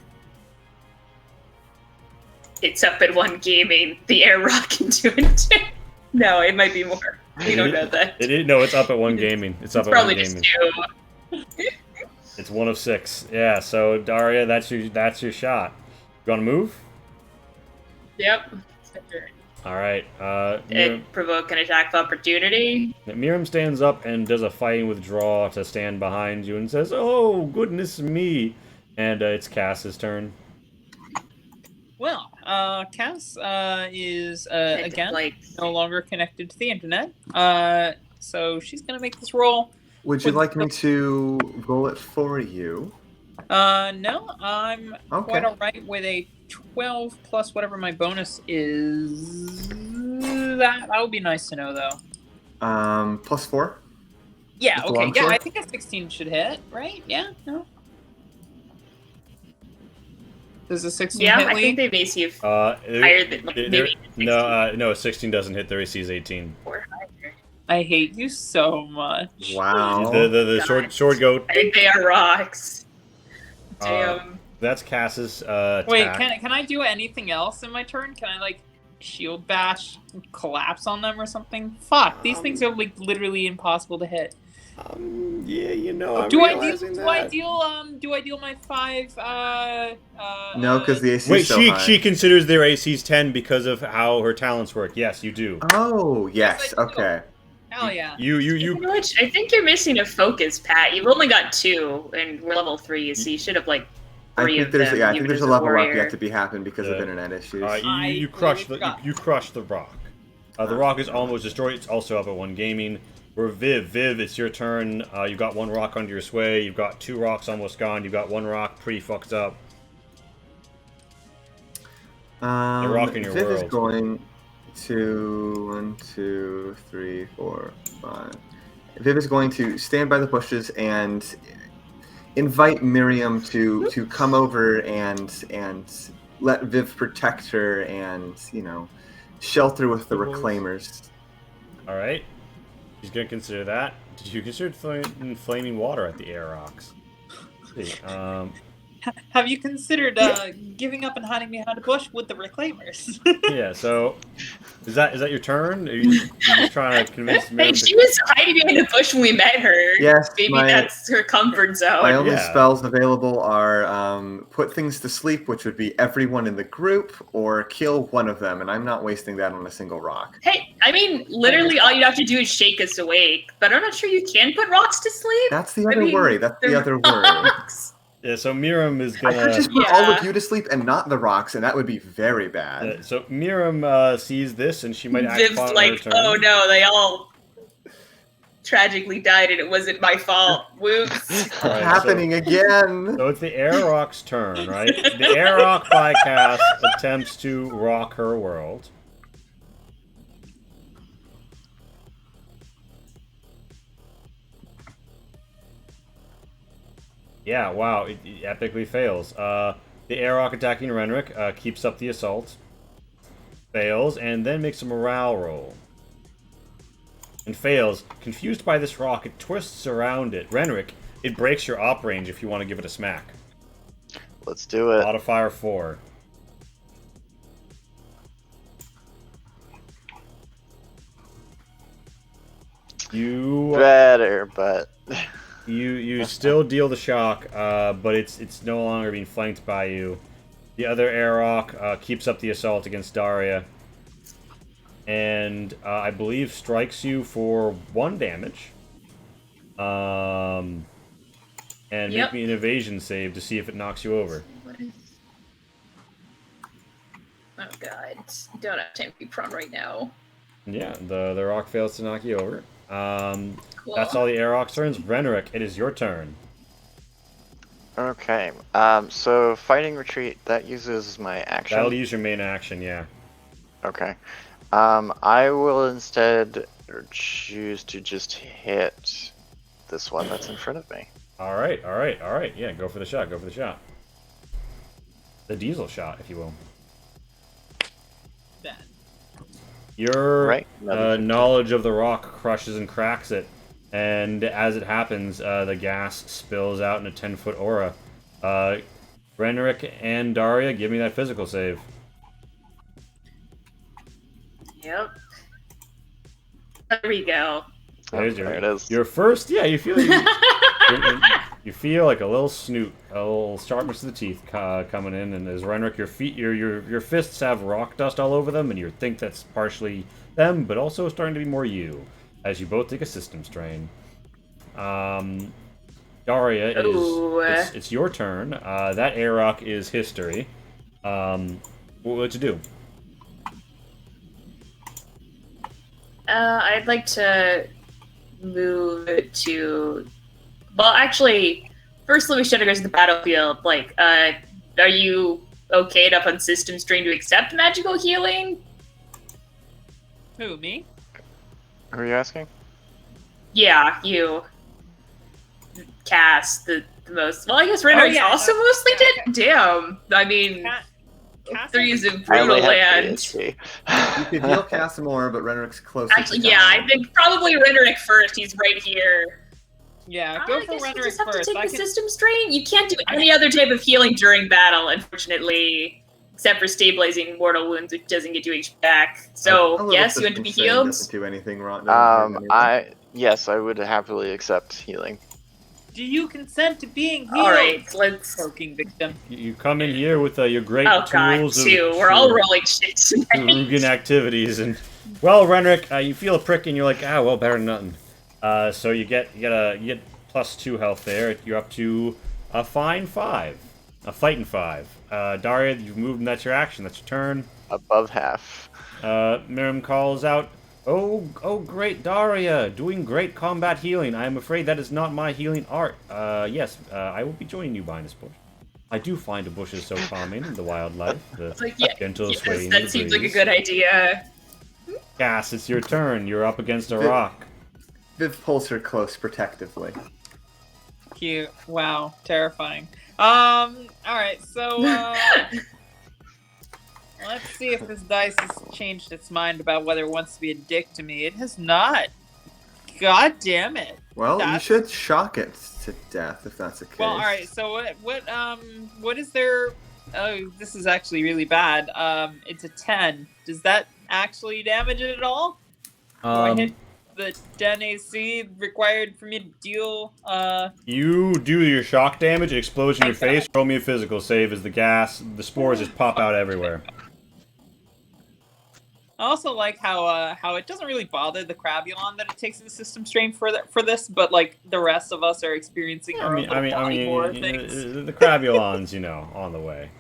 it's up at 1 gaming, the air rock into it. No, it might be more. We don't know that. No, it's up at 1 gaming. It's up It's at 1 probably gaming. just 2. It's 1 of 6. Yeah, so Daria, that's your shot. You want to move? Yep. All right. It provoke an attack of opportunity. Miriam stands up and does a fighting withdraw to stand behind you and says, "Oh, goodness me!" And it's Cass's turn. Well, Cass is again like, no longer connected to the internet. So she's gonna make this roll. Would you like me to roll it for you? No, I'm Okay. quite alright with a 12 plus whatever my bonus is. That would be nice to know, though. +4. Yeah, Just the okay, yeah, longsword? I think a 16 should hit, right? Yeah, no? Does a 16 yeah, hit, I Lee? think they base you Higher higher than maybe 16 no, 16 doesn't hit. Their AC is 18. or higher. I hate you so much. Wow. The God. sword goat. I think they are rocks. Uh, Damn. That's Cass's Wait, attack. can I do anything else in my turn? Can I, like, shield bash, collapse on them or something? Fuck, these things are, like, literally impossible to hit. Yeah, you know, I'm Do I realizing deal my 5 No, because the AC Wait, is so high. she considers their AC's 10 because of how her talents work. Yes, you do. Oh, yes. Yes, I do. Okay. Hell yeah. You know what? I think you're missing a focus, Pat. You've only got 2, and we're level 3, so you should have like 3 of them. I think even there's as a level up warrior. yet to be happened because of Yeah. internet issues. You I crush totally the forgot. you crush the rock. The rock is almost destroyed. It's also up at 1 gaming. We're Viv, it's your turn. You've got 1 rock under your sway. You've got 2 rocks almost gone. You've got 1 rock pretty fucked up. rock in your Viv is world. going to 1, 2, 3, 4, 5. Viv is going to stand by the bushes and invite Miriam to come over and let Viv protect her and shelter with the reclaimers. All right. She's gonna consider that. Did you consider flaming water at the air rocks? Let's see. Have you considered giving up and hiding behind a bush with the reclaimers? Yeah. So, is that your turn? Are you just trying to convince Hey, Miriam? she was hiding behind a bush when we met her. Yes, Maybe my- that's her comfort zone. My only Yeah. spells available are put things to sleep, which would be everyone in the group, or kill one of them, and I'm not wasting that on a single rock. Hey, I mean, literally all you have to do is shake us awake, but I'm not sure you can put rocks to sleep. That's the I other mean, worry. That's the they're other worry. rocks. Yeah. So Miriam is I gonna. could just put all Yeah. of you to sleep and not the rocks, and that would be very bad. So Miriam sees this, and she might act Viv's upon her like, turn. oh no, they all tragically died and it wasn't my fault. Whoops. All right, Happening again. So it's the air rock's turn, right? The air rock bycast attempts to rock her world. Yeah, wow, it epically fails. The air rock attacking Renric keeps up the assault, fails, and then makes a morale roll. And fails. Confused by this rock, it twists around it. Renric, it breaks your op range if you want to give it a smack. Let's do it. Modifier 4. You Better, but you still deal the shock, but it's no longer being flanked by you. The other air rock keeps up the assault against Daria, and I believe strikes you for 1 damage. And make Yep. me an evasion save to see if it knocks you over. Oh god. Don't have time to be prone right now. Yeah, the rock fails to knock you over. Cool. That's all the Airrock's turns. Renrick, it is your turn. Okay. So fighting retreat, that uses my action. That'll use your main action, yeah. Okay. I will instead choose to just hit this one that's in front of me. Alright. Yeah, go for the shot, The diesel shot, if you will. Bad. Your Right. knowledge of the rock crushes and cracks it, and as it happens, the gas spills out in a 10-foot aura. Renrick and Daria, give me that physical save. Yep. There we go. There's there it is. Your first, yeah, you feel you feel like a little snoot, a little sharpness to the teeth coming in, and as Renrick, your fists have rock dust all over them, and you think that's partially them, but also starting to be more you, as you both take a system strain. Daria, it's your turn. That Airrock is history. What you do? I'd like to move to. Well, actually, first Louis Shadow goes to the battlefield. Like, are you okay enough on system strain to accept magical healing? Who, me? Who are you asking? Yeah, you. Cass, the most. Well, I guess Renrick's also mostly dead. Okay. Damn. I mean, Cass 3 is in I brutal only have land. 3 You could heal Casimir, but Renrick's closer. Actually, yeah, I think probably Renrick first. He's right here. Yeah, go I for guess we'll Renrick just have first. to take the system strain. You can't do any other type of healing during battle, unfortunately, except for stabilizing mortal wounds, which doesn't get you HP back. So, yes, you want to be healed? Doesn't do anything wrong. doesn't hurt anyone. Yes, I would happily accept healing. Do you consent to being healed? All right, let's. Choking victim. You come in here with your great Oh god, tools two. We're all rolling shit tonight. Rugen activities, and well, Renrick, you feel a prick, and you're like, well, better than nothing. So you get +2 health there. You're up to a fine 5, a fighting 5. Daria, you've moved, and that's your action. That's your turn. Above half. Miriam calls out, "Oh, great, Daria, doing great combat healing. I am afraid that is not my healing art. Yes, I will be joining you behind this bush. I do find the bushes so calming, the wildlife, the gentle swaying that seems like a good idea. Cass, it's your turn. You're up against a rock. Viv pulls her close protectively. Cute. Wow. Terrifying. Alright, so, let's see if this dice has changed its mind about whether it wants to be a dick to me. It has not. God damn it. Well, you should shock it to death if that's the case. Well, alright, so what is there... Oh, this is actually really bad. It's a 10. Does that actually damage it at all? Do I hit the 10 AC required for me to deal, You do your shock damage, it explodes in your face. Roll me a physical save as the spores just pop out everywhere. I also like how it doesn't really bother the Crabulon that it takes the system strain for this, but like the rest of us are experiencing our own horror things. The Crabulon's, on the way.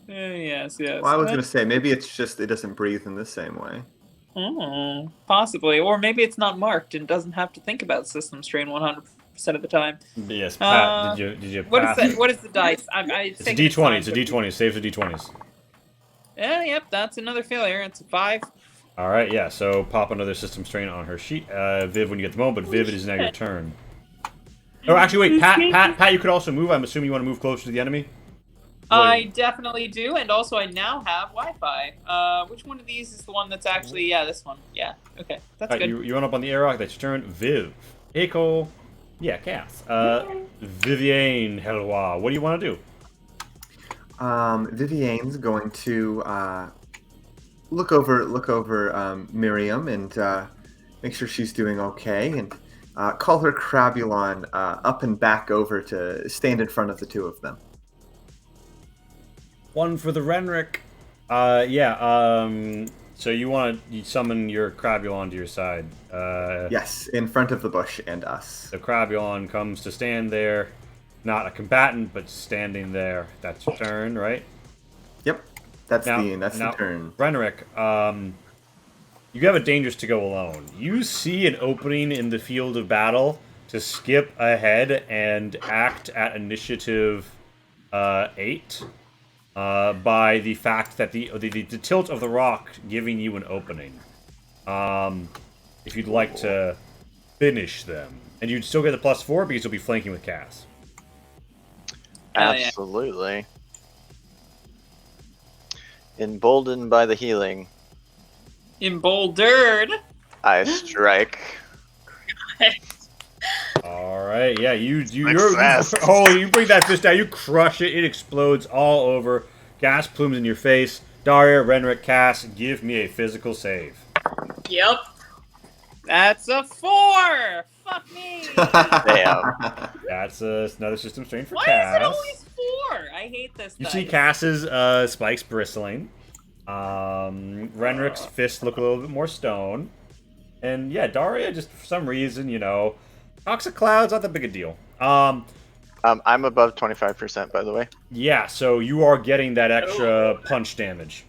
Yes. Well, I was going to say, maybe it's just it doesn't breathe in the same way. Possibly. Or maybe it's not marked and doesn't have to think about system strain 100% of the time. Yes, Pat, did you what pass? is that? What is the dice? It's a D20, it's a D20, saves a D20s. Yeah, yep, that's another failure. It's a 5. Alright, yeah, so pop another system strain on her sheet. Viv, when you get the moment, but Viv, it is now your turn. Oh, actually, wait, Pat, you could also move. I'm assuming you want to move closer to the enemy? I definitely do, and also I now have Wi-Fi. Which one of these is the one that's actually... Yeah, this one. Yeah, okay, that's good. You run up on the Airrock, that's your turn. Viv. Hey, Cole. Yeah, Cass. Vivienne Hellois, what do you want to do? Vivienne's going to look over Miriam and make sure she's doing okay, and call her Crabulon up and back over to stand in front of the two of them. One for the Renrick. So you want to summon your Crabulon to your side. Yes, in front of the bush and us. The Crabulon comes to stand there. Not a combatant, but standing there. That's your turn, right? Yep. That's Now- the now- turn. Renric, you have a dangerous to go alone. You see an opening in the field of battle to skip ahead and act at initiative 8 by the fact that the tilt of the rock giving you an opening. If you'd like to finish them. And you'd still get the +4 because you'll be flanking with Cass. Hell yeah. Absolutely. Emboldened by the healing, Emboldered. I strike. Alright, yeah, you're Success. oh, you bring that fist down, you crush it, it explodes all over. Gas plumes in your face. Daria, Renric, Cass, give me a physical save. Yep. That's a 4. Fuck me. Damn. That's another system strain for Why Cass. is it always 4? I hate this. You dice. see Cass's spikes bristling. Renric's fists look a little bit more stone. And yeah, Daria, just for some reason, toxic clouds, not that big a deal. I'm above 25%, by the way. Yeah, so you are getting that extra punch damage.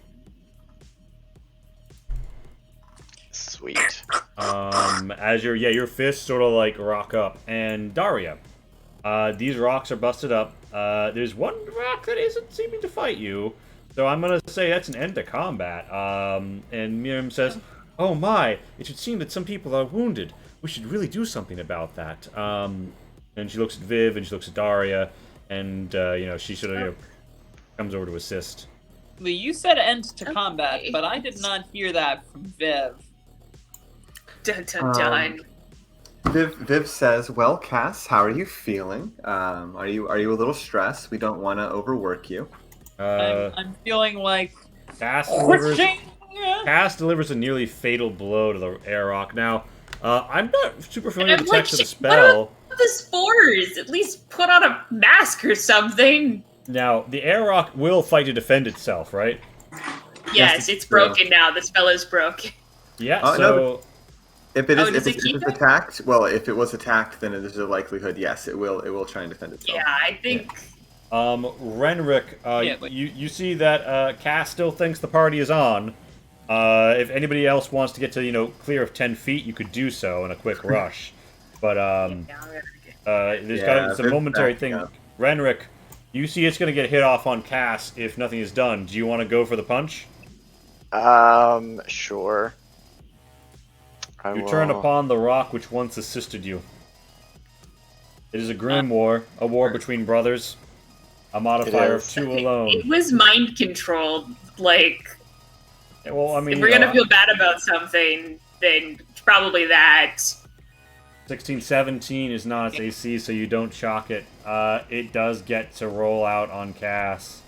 Sweet. As your fists sort of like rock up. And Daria, these rocks are busted up. There's one rock that isn't seeming to fight you, so I'm gonna say that's an end to combat. And Miriam says, "Oh my! It should seem that some people are wounded. We should really do something about that." And she looks at Viv and she looks at Daria, and she sort of comes over to assist. Lee, you said end to combat, Okay. but I did not hear that from Viv. Dun dun dun. Viv says, "Well, Cass, how are you feeling? Are you a little stressed? We don't want to overwork you." I'm feeling like Cass pushing. delivers a nearly fatal blow to the air rock. Now, I'm not super familiar with the I'm text of the like, spell. The spores. At least put on a mask or something. Now, the air rock will fight to defend itself, right? Yes, it's broken now. The spell is broken. Yeah, Oh, so... no, If it is, does if it it's keep it? attacked, well, if it was attacked, then there's a likelihood, yes, it will try and defend itself. Yeah, I think. Renric, Yeah, but- you see that Cass still thinks the party is on. If anybody else wants to get to, clear of 10 feet, you could do so in a quick rush. But there's it's a Viv's momentary backing thing. up. Renric, you see it's going to get hit off on Cass if nothing is done. Do you want to go for the punch? Sure. You turn upon the rock which once assisted you. It is a grim war, a war between brothers. A modifier of is. 2 alone. It was mind controlled. Like, Well, I mean, if we're gonna feel bad about something, then it's probably that. 16-17 is not its AC, so you don't shock it. It does get to roll out on Cass.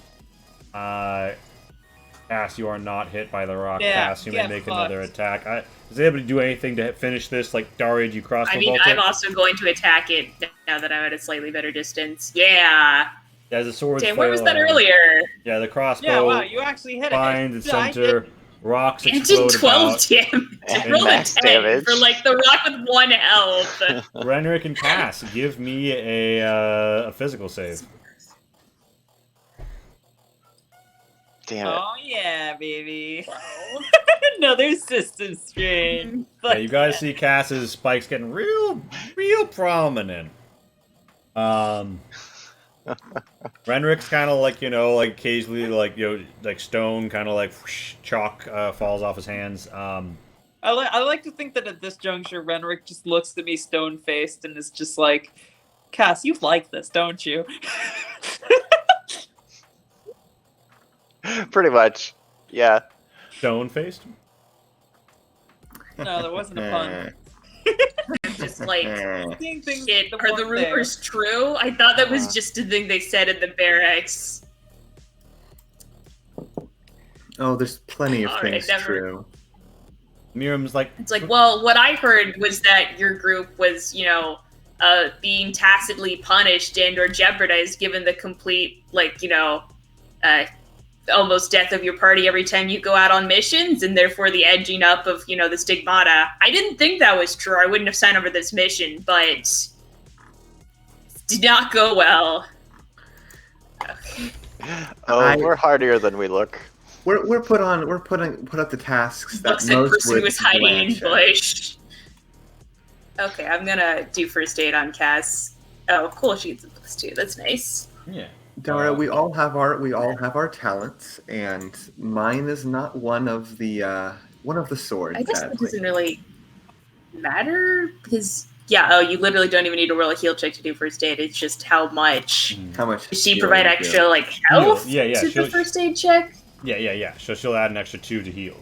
Cass, you are not hit by the rock. Yeah, Cass, you may get make fucked. another attack. Is it able to do anything to finish this? Like, Daria, do you crossbow I mean, bolt I'm it? also going to attack it now that I'm at a slightly better distance. Yeah. Yeah, the sword. Damn, where was that earlier? Yeah, the crossbow Yeah, wow, you actually hit it. finds its I center. did- Rocks It explode did 12 about. damage. And Roll a max 10 damage. for like the rock with 1 health. Renric and Cass, give me a physical save. Damn it. Oh yeah, baby. Another system strain. Yeah, you guys see Cass's spikes getting real prominent. Renric's kind of like, occasionally, like stone, kind of like whoosh, chalk falls off his hands. I like to think that at this juncture, Renric just looks at me stone-faced and is just like, Cass, you like this, don't you? Pretty much. Yeah. Stone-faced? No, there wasn't a pun. Just like, Seeing things shit, that are the weren't there. rumors true? I thought that was just a thing they said in the barracks. Oh, there's plenty of All right, things never- true. Miriam's like, It's like, well, what I heard was that your group was, being tacitly punished and or jeopardized given the complete, almost death of your party every time you go out on missions, and therefore the edging up of, the stigmata. I didn't think that was true. I wouldn't have signed up for this mission, but it did not go well. Oh, I- we're hardier than we look. we're put up the tasks that Looks like most person would was hiding in blanch at. bush. Okay, I'm gonna do first aid on Cass. Oh, cool. She gets a +2. That's nice. Yeah. Dara, we all have our talents, and mine is not one of the swords. I guess that sadly. doesn't really matter because you literally don't even need to roll a heal check to do first aid. It's just how much. How much? Does she healing provide you extra do? like health Yeah, to the first aid check? Yeah. So she'll add an extra 2 to heal.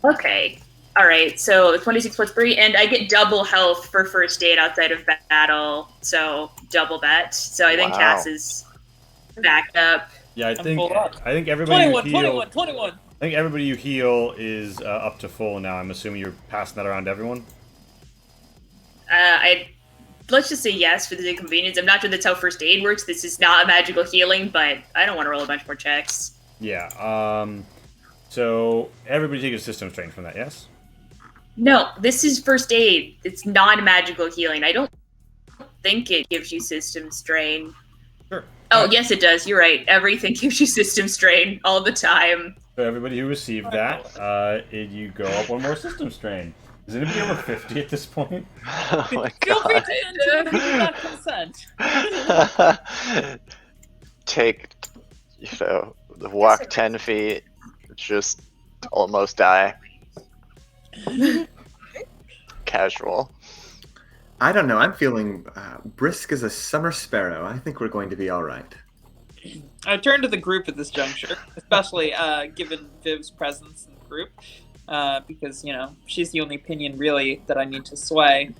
Okay. All right. So 26 plus 3, and I get double health for first aid outside of battle. So double that. So I think Wow. Cass is backed up. Yeah, I think full up. everybody 21, you heal. 21. I think everybody you heal is up to full now. I'm assuming you're passing that around to everyone. Let's just say yes for the inconvenience. I'm not sure that's how first aid works. This is not a magical healing, but I don't want to roll a bunch more checks. Yeah. So everybody take a system strain from that. Yes. No, this is first aid. It's non-magical healing. I don't think it gives you system strain. Sure. Oh, yes, it does. You're right. Everything gives you system strain all the time. So everybody who received that, you go up 1 more system strain. Is anybody over 50 at this point? Oh my Feel free god. to enter if you do not consent. Take, walk 10 feet, just almost die. Casual. I don't know. I'm feeling brisk as a summer sparrow. I think we're going to be all right. I turn to the group at this juncture, especially given Viv's presence in the group, because, she's the only opinion really that I need to sway.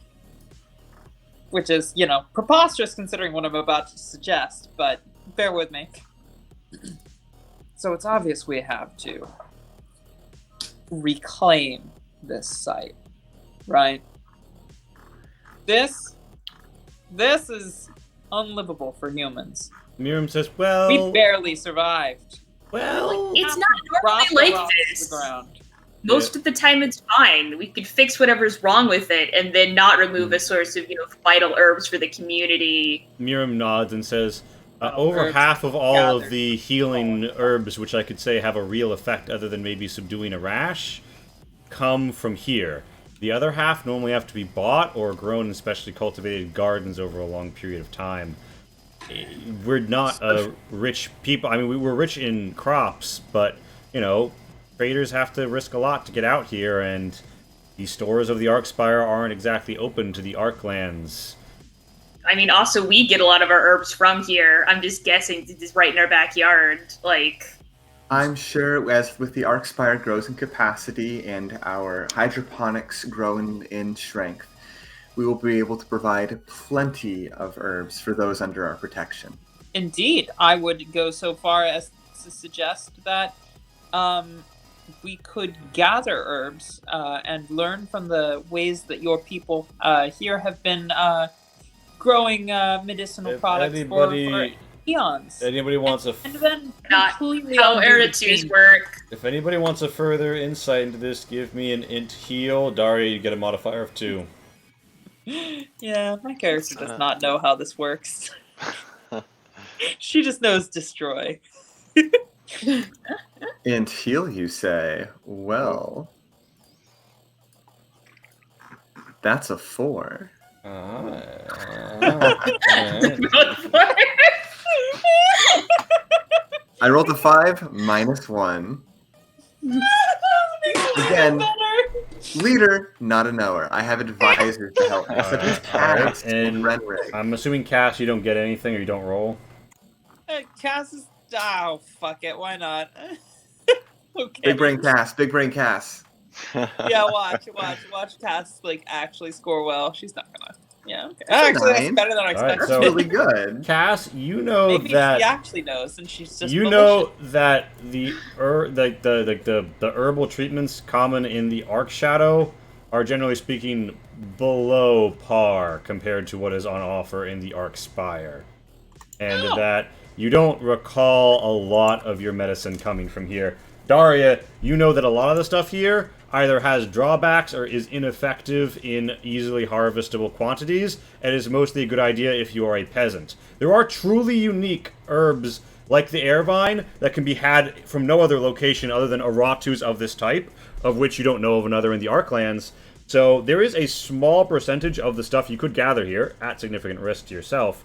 Which is, preposterous considering what I'm about to suggest, but bear with me. So it's obvious we have to reclaim this site, right? This is unlivable for humans. Miriam says, "Well, We barely survived. It's not Drop the normally like rocks to this. the ground. Most of the time it's fine. We could fix whatever's wrong with it and then not remove a source of, vital herbs for the community. Miriam nods and says, Vital over herbs half of all gathered. of the healing herbs, which I could say have a real effect other than maybe subduing a rash, come from here. The other half normally have to be bought or grown in specially cultivated gardens over a long period of time. We're not a rich people. I mean, we're rich in crops, but, traders have to risk a lot to get out here, and the stores of the Arkspire aren't exactly open to the Arklands. I mean, also, we get a lot of our herbs from here. I'm just guessing this is right in our backyard. I'm sure as with the Arkspire grows in capacity and our hydroponics grow in strength, we will be able to provide plenty of herbs for those under our protection. Indeed, I would go so far as to suggest that we could gather herbs and learn from the ways that your people here have been growing medicinal If products for eons. Anybody wants And then Not completely how undo the Eritu's change. work. If anybody wants a further insight into this, give me an int heal. Daria, you get a modifier of 2. Yeah, my character does not know how this works. She just knows destroy. And heal, you say? Well, that's a 4. I rolled a 5 -1. Again, leader, not a knower. I have advisors to help me, such as Cass and Renrig. I'm assuming, Cass, you don't get anything or you don't roll? Cass is... Oh, fuck it. Why not? Okay. Big brain Cass, big brain Cass. Yeah, watch Cass, actually score well. She's not gonna... Yeah, okay. That's Actually, that's nine. better than I All right, expected. That's so- really good. Cass, you know Maybe she that actually knows, and she's just you know that the herbal treatments common in the Ark Shadow are generally speaking below par compared to what is on offer in the Ark Spire, and that you don't recall a lot of your medicine coming from here. Daria, you know that a lot of the stuff here either has drawbacks or is ineffective in easily harvestable quantities, and is mostly a good idea if you are a peasant. There are truly unique herbs like the Airvine, that can be had from no other location other than Aratus of this type, of which you don't know of another in the Arklands. So there is a small percentage of the stuff you could gather here, at significant risk to yourself.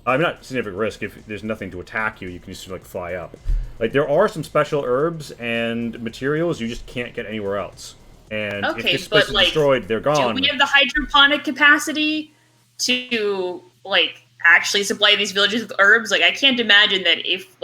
I mean, not significant risk, if there's nothing to attack you, you can just, like, fly up. Like, there are some special herbs and materials you just can't get anywhere else. And if this place is destroyed, they're gone. Do we have the hydroponic capacity to, like, actually supply these villages with herbs? Like, I can't imagine that if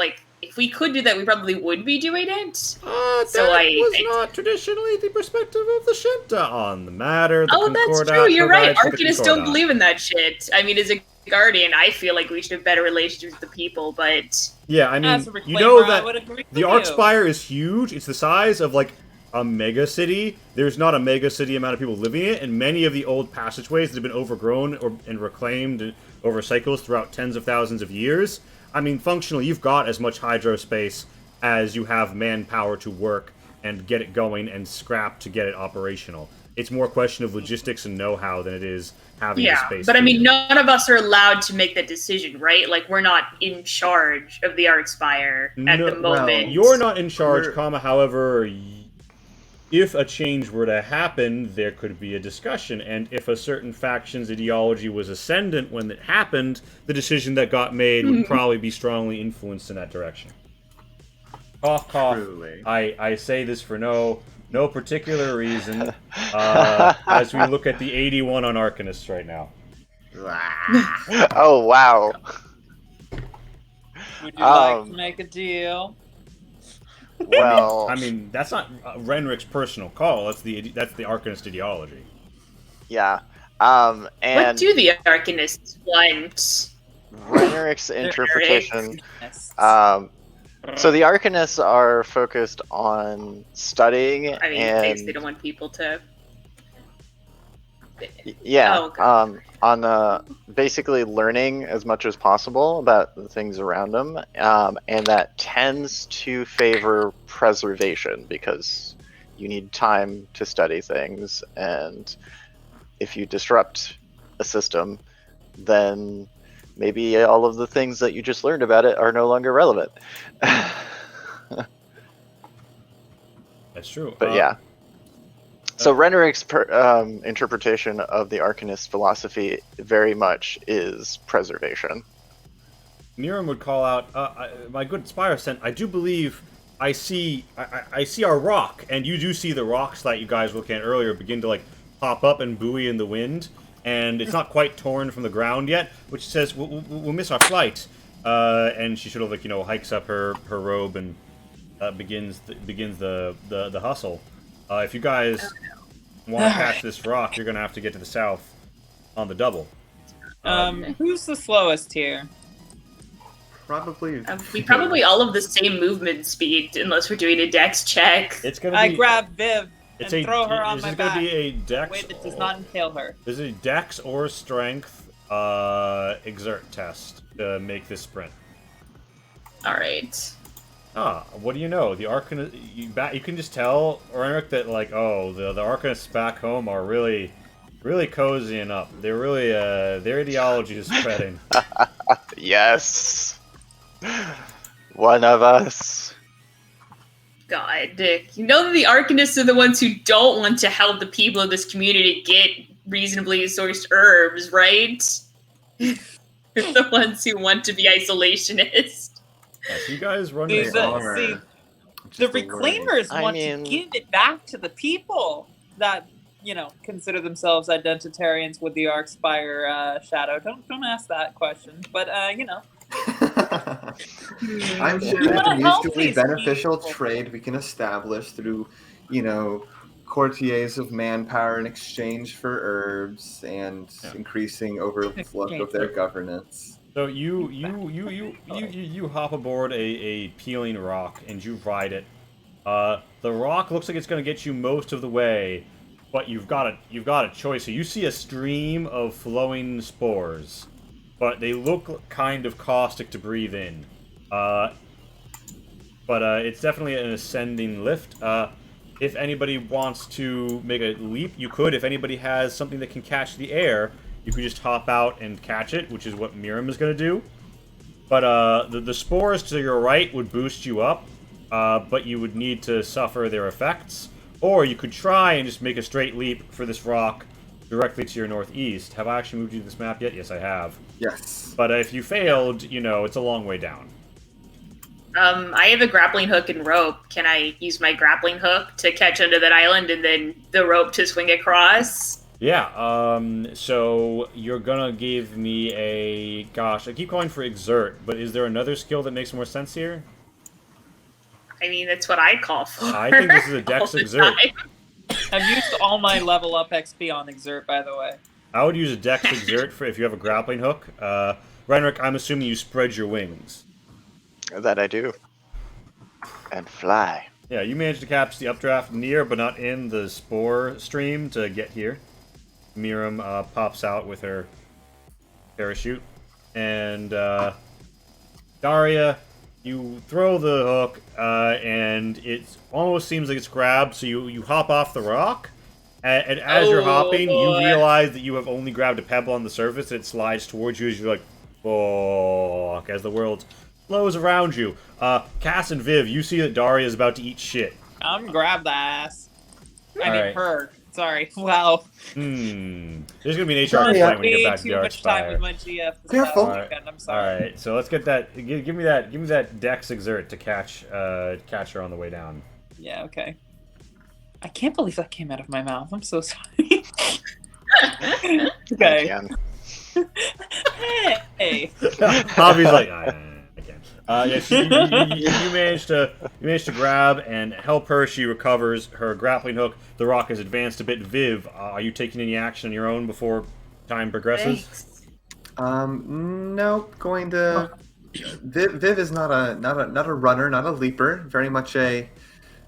we could do that, we probably would be doing it. That was not traditionally the perspective of the Shinta on the matter. That's true. You're right. Arcanists don't believe in that shit. I mean, as a guardian, I feel like we should have better relationships with the people, but... Yeah, I mean, you know that the Arkspire is huge. It's the size of, like, a mega city. There's not a mega city amount of people living in it, and many of the old passageways that have been overgrown and reclaimed over cycles throughout tens of thousands of years. I mean, functionally, you've got as much hydro space as you have manpower to work and get it going and scrap to get it operational. It's more a question of logistics and know-how than it is having the space. But I mean, none of us are allowed to make that decision, right? Like, we're not in charge of the Arkspire at the moment. Well, you're not in charge, however, if a change were to happen, there could be a discussion. And if a certain faction's ideology was ascendant when it happened, the decision that got made would probably be strongly influenced in that direction. Cough, cough. Truly. I say this for no particular reason, as we look at the 81 on Arcanists right now. Oh, wow. Would you like to make a deal? Well, I mean, that's not Renrick's personal call. That's the Arcanist ideology. Yeah. And what do the Arcanists want? Renrick's interpretation. So the Arcanists are focused on studying. I mean, in case they don't want people to. Yeah. Oh, okay. On basically learning as much as possible about the things around them, and that tends to favor preservation because you need time to study things, and if you disrupt a system, then maybe all of the things that you just learned about it are no longer relevant. That's true. But yeah. So Renrick's interpretation of the Arcanist philosophy very much is preservation. Niram would call out, my good Spire Sent, I do believe I see our rock, and you do see the rocks that you guys were looking at earlier begin to, like, pop up and buoy in the wind, and it's not quite torn from the ground yet, which says we'll miss our flight. And she sort of, like, you know, hikes up her robe and begins the hustle. If you guys want to catch this rock, you're going to have to get to the south on the double. Who's the slowest here? Probably. We probably all have the same movement speed, unless we're doing a dex check. It's going to be... I grab Viv and throw her on my back. This is going to be a dex... Wait, that does not impale her. This is a dex or strength exert test to make this sprint. Alright. What do you know? The Arcanist, you can just tell, Eric, that, like, oh, the Arcanists back home are really cozying up. They're really, their ideology is spreading. Yes. One of us. God, Dick. You know that the Arcanists are the ones who don't want to help the people of this community get reasonably sourced herbs, right? They're the ones who want to be isolationists. Yeah, so you guys run See, your the Reclaimers want to give it back to the people that, you know, consider themselves identitarians with the Arkspire Shadow. Don't ask that question, but you know. I'm sure that a mutually beneficial trade we can establish through, you know, courtiers of manpower in exchange for herbs and increasing overflow of their governance. So you hop aboard a peeling rock and you ride it. The rock looks like it's going to get you most of the way, but you've got a choice. So you see a stream of flowing spores, but they look kind of caustic to breathe in. But it's definitely an ascending lift. If anybody wants to make a leap, you could. If anybody has something that can catch the air, you could just hop out and catch it, which is what Miram is going to do. But the spores to your right would boost you up, but you would need to suffer their effects. Or you could try and just make a straight leap for this rock directly to your northeast. Have I actually moved you to this map yet? Yes, I have. Yes. But if you failed, you know, it's a long way down. I have a grappling hook and rope. Can I use my grappling hook to catch onto that island and then the rope to swing across? Yeah, so you're gonna give me a... Gosh, I keep calling for exert, but is there another skill that makes more sense here? I mean, that's what I call for. I think this is a all dex the exert. time. I've used all my level up XP on exert, by the way. I would use a dex exert for if you have a grappling hook. Renrick, I'm assuming you spread your wings. That I do. And fly. Yeah, you managed to catch the updraft near, but not in the spore stream to get here. Miriam pops out with her parachute. And Daria, you throw the hook, and it almost seems like it's grabbed, so you hop off the rock. And as you're hopping, you realize that you have only grabbed a pebble on the surface. It slides towards you as you're like, fuck, as the world flows around you. Cass and Viv, you see that Daria is about to eat shit. I'm grab the ass. I mean, Alright. her. Sorry. Wow. There's gonna be an HR Sorry, fight when you way get back to too the much time with Archspire. my GF. this Careful. past weekend, I'm sorry. Alright, so let's get that. Give me that dex exert to catch her on the way down. Yeah, okay. I can't believe that came out of my mouth. I'm so sorry. I Okay. can. Hey. Hobby's like, I can't. Yeah, you managed to grab and help her. She recovers her grappling hook. The rock has advanced a bit. Viv, are you taking any action on your own before time progresses? Thanks. No, going to. Viv is not a runner, not a leaper. Very much a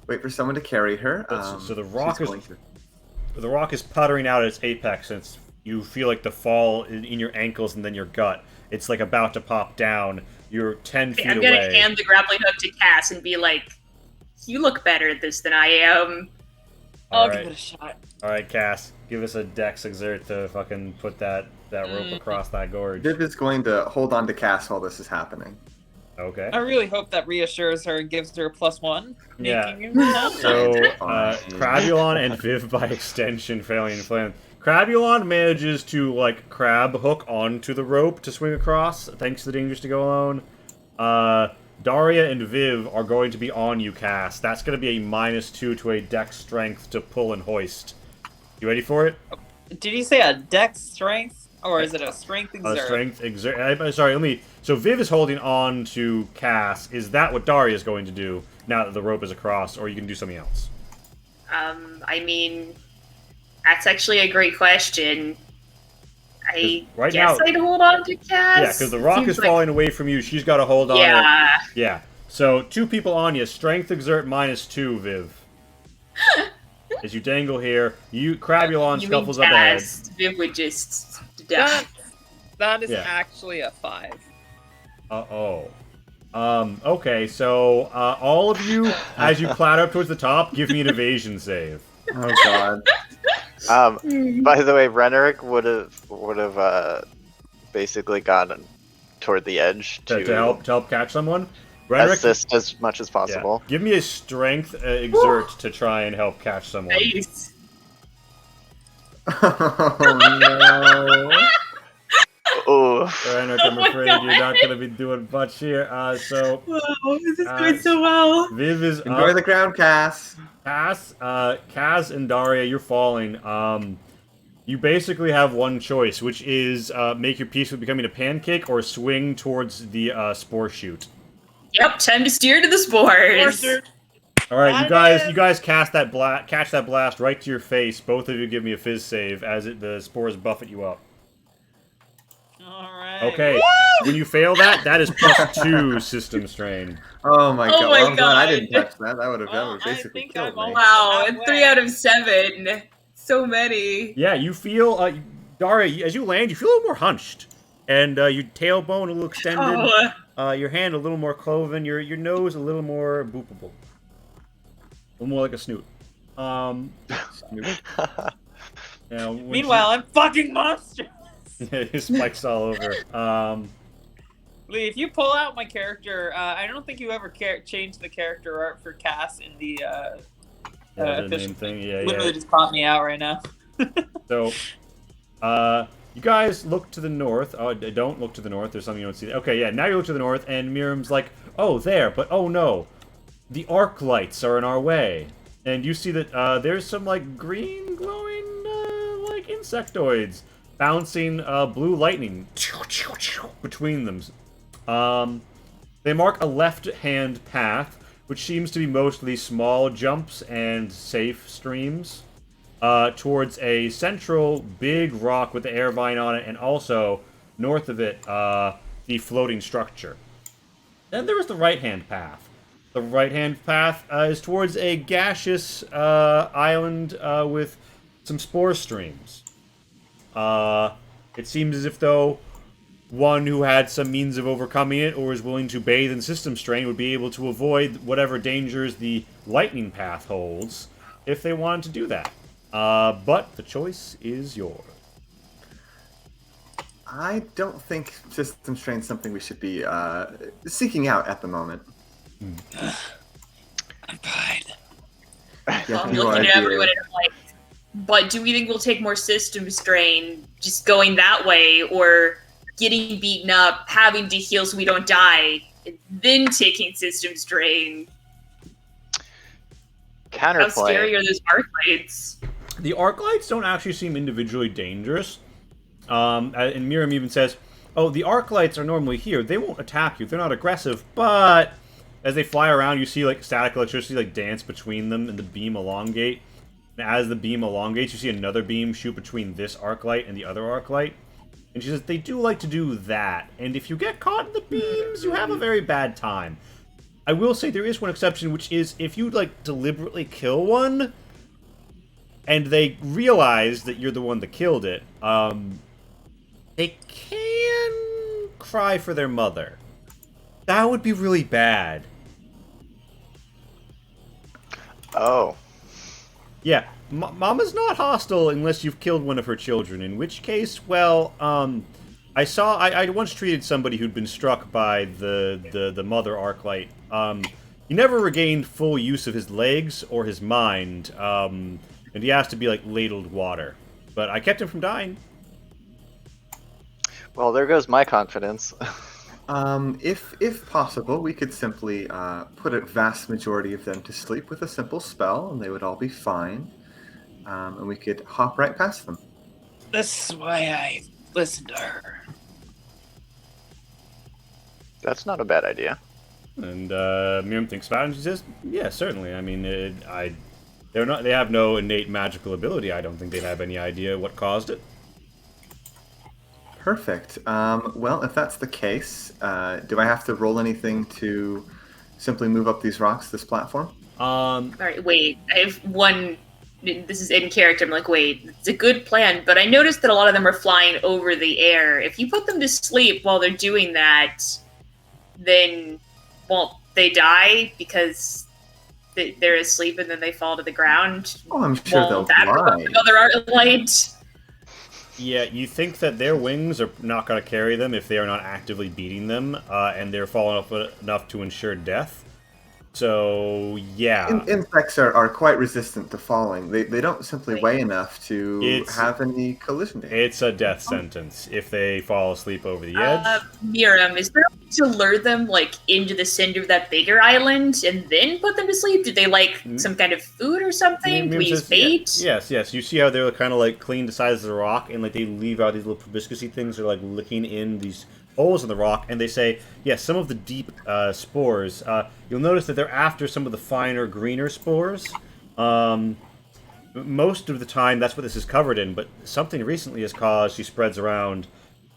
wait for someone to carry her. So the rock she's is going to- the rock is puttering out at its apex, since you feel like the fall in your ankles and then your gut. It's like about to pop down. You're 10 feet I'm away. gonna hand the grappling hook to Cass and be like, "You look better at this than I am." I'll Alright. give it a shot. All right, Cass, give us a dex exert to fucking put that rope across that gorge. Viv is going to hold on to Cass while this is happening. Okay. I really hope that reassures her and gives her a +1. Yeah. Making her happy. So, Fine. Crabulon and Viv, by extension, failing in plan. Crabulon manages to, like, crab hook onto the rope to swing across, thanks to the dangers to go alone. Daria and Viv are going to be on you, Cass. That's going to be a -2 to a dex strength to pull and hoist. You ready for it? Did you say a dex strength? Or is it a strength exert? Strength exert. Sorry, let me. So Viv is holding on to Cass. Is that what Daria is going to do now that the rope is across, or you can do something else? I mean, that's actually a great question. I Right guess now- I'd hold on to Cass. Yeah, because the rock Seems is like- falling away from you. She's got to hold on. Yeah. Yeah. So 2 people on you. Strength exert -2, Viv. As you dangle here, Crabulon You scuffles mean up ahead. Cass? Viv would just die. That is Yeah. actually a 5. Okay, so all of you, as you clatter up towards the top, give me an evasion save. Oh God. By the way, Renerick would have basically gotten toward the edge To help catch someone. Renrick, assist as much as yeah. possible. Give me a strength exert to try and help catch someone. Nice. Oh no. Ooh. Renrick, I'm Oh my afraid God. you're not going to be doing much here. So Whoa, this is Uh, going so well. Viv is Enjoy up. the ground, Cass. Kaz and Daria, you're falling. You basically have one choice, which is make your peace with becoming a pancake or swing towards the spore shoot. Yep, time to steer to the spores. All right, you Got it. guys catch that blast right to your face. Both of you give me a fizz save as the spores buffet you up. Alright. Okay, when you fail that is +2 system strain. Oh my Oh God. my Well, I'm glad I God. didn't touch that. That would have Well, I basically think killed I'm me. almost- Wow, That and way. 3 out of 7. So many. Yeah, you feel, Daria, as you land, you feel a little more hunched. And your tailbone a little extended. Oh, Your hand a little more cloven. Your nose a little more boopable. A little more like a snoot. Snoot. Yeah, Meanwhile, I'm fucking monster. his spikes all over. Lee, if you pull out my character, I don't think you ever changed the character art for Cass in the The official name thing. Yeah, Literally yeah. just caught me out right now. So, you guys look to the north. Oh, don't look to the north. There's something you don't see. Okay, yeah, now you look to the north, and Miriam's like, oh, there, but oh no. The arc lights are in our way. And you see that there's some, like, green glowing, like, insectoids bouncing blue lightning between them. They mark a left-hand path, which seems to be mostly small jumps and safe streams, towards a central big rock with the air vine on it, and also, north of it, the floating structure. Then there is the right-hand path. The right-hand path is towards a gaseous island with some spore streams. It seems as if, though, one who had some means of overcoming it or is willing to bathe in system strain would be able to avoid whatever dangers the lightning path holds if they wanted to do that. But the choice is yours. I don't think system strain is something we should be seeking out at the moment. I'm fine. Yeah, I'm you looking are at everyone here. and I'm like, but do we think we'll take more system strain just going that way, or getting beaten up, having to heal so we don't die, and then taking system strain? How scary Counterpoint. are those arc lights? The arc lights don't actually seem individually dangerous. And Miriam even says, oh, the arc lights are normally here. They won't attack you. They're not aggressive. But as they fly around, you see like static electricity like dance between them and the beam elongate. And as the beam elongates, you see another beam shoot between this arc light and the other arc light. And she says, they do like to do that. And if you get caught in the beams, you have a very bad time. I will say there is one exception, which is if you like deliberately kill one, and they realize that you're the one that killed it, they can cry for their mother. That would be really bad. Oh. Yeah, Mama's not hostile unless you've killed one of her children, in which case, well, I once treated somebody who'd been struck by the mother Arclight. He never regained full use of his legs or his mind, and he has to be, like, ladled water. But I kept him from dying. Well, there goes my confidence. If possible, we could simply put a vast majority of them to sleep with a simple spell, and they would all be fine. And we could hop right past them. This is why I listened to her. That's not a bad idea. And Miriam thinks about it, and she says, "Yeah, certainly. I mean, they have no innate magical ability. I don't think they'd have any idea what caused it." Perfect. Well, if that's the case, do I have to roll anything to simply move up these rocks, this platform? All right, wait. I have one. This is in character. I'm like, wait, it's a good plan, but I noticed that a lot of them are flying over the air. If you put them to sleep while they're doing that, then won't they die because they're asleep and then they fall to the ground? Oh, I'm sure they'll Won't that fly. another art light? Yeah, you think that their wings are not going to carry them if they are not actively beating them, and they're falling off enough to ensure death. So, yeah. Insects are quite resistant to falling. They don't simply weigh enough to have any collision damage. It's a death sentence if they fall asleep over the edge. Miriam, is there a way to lure them like into the center of that bigger island and then put them to sleep? Do they like some kind of food or something? Miriam Do we use says, bait? Yes. You see how they're kind of like clean to size of the rock, and like they leave out these little proboscis things. They're like licking in these holes in the rock, and they say, yes, some of the deep spores. You'll notice that they're after some of the finer, greener spores. Most of the time, that's what this is covered in, but something recently has caused, she spreads around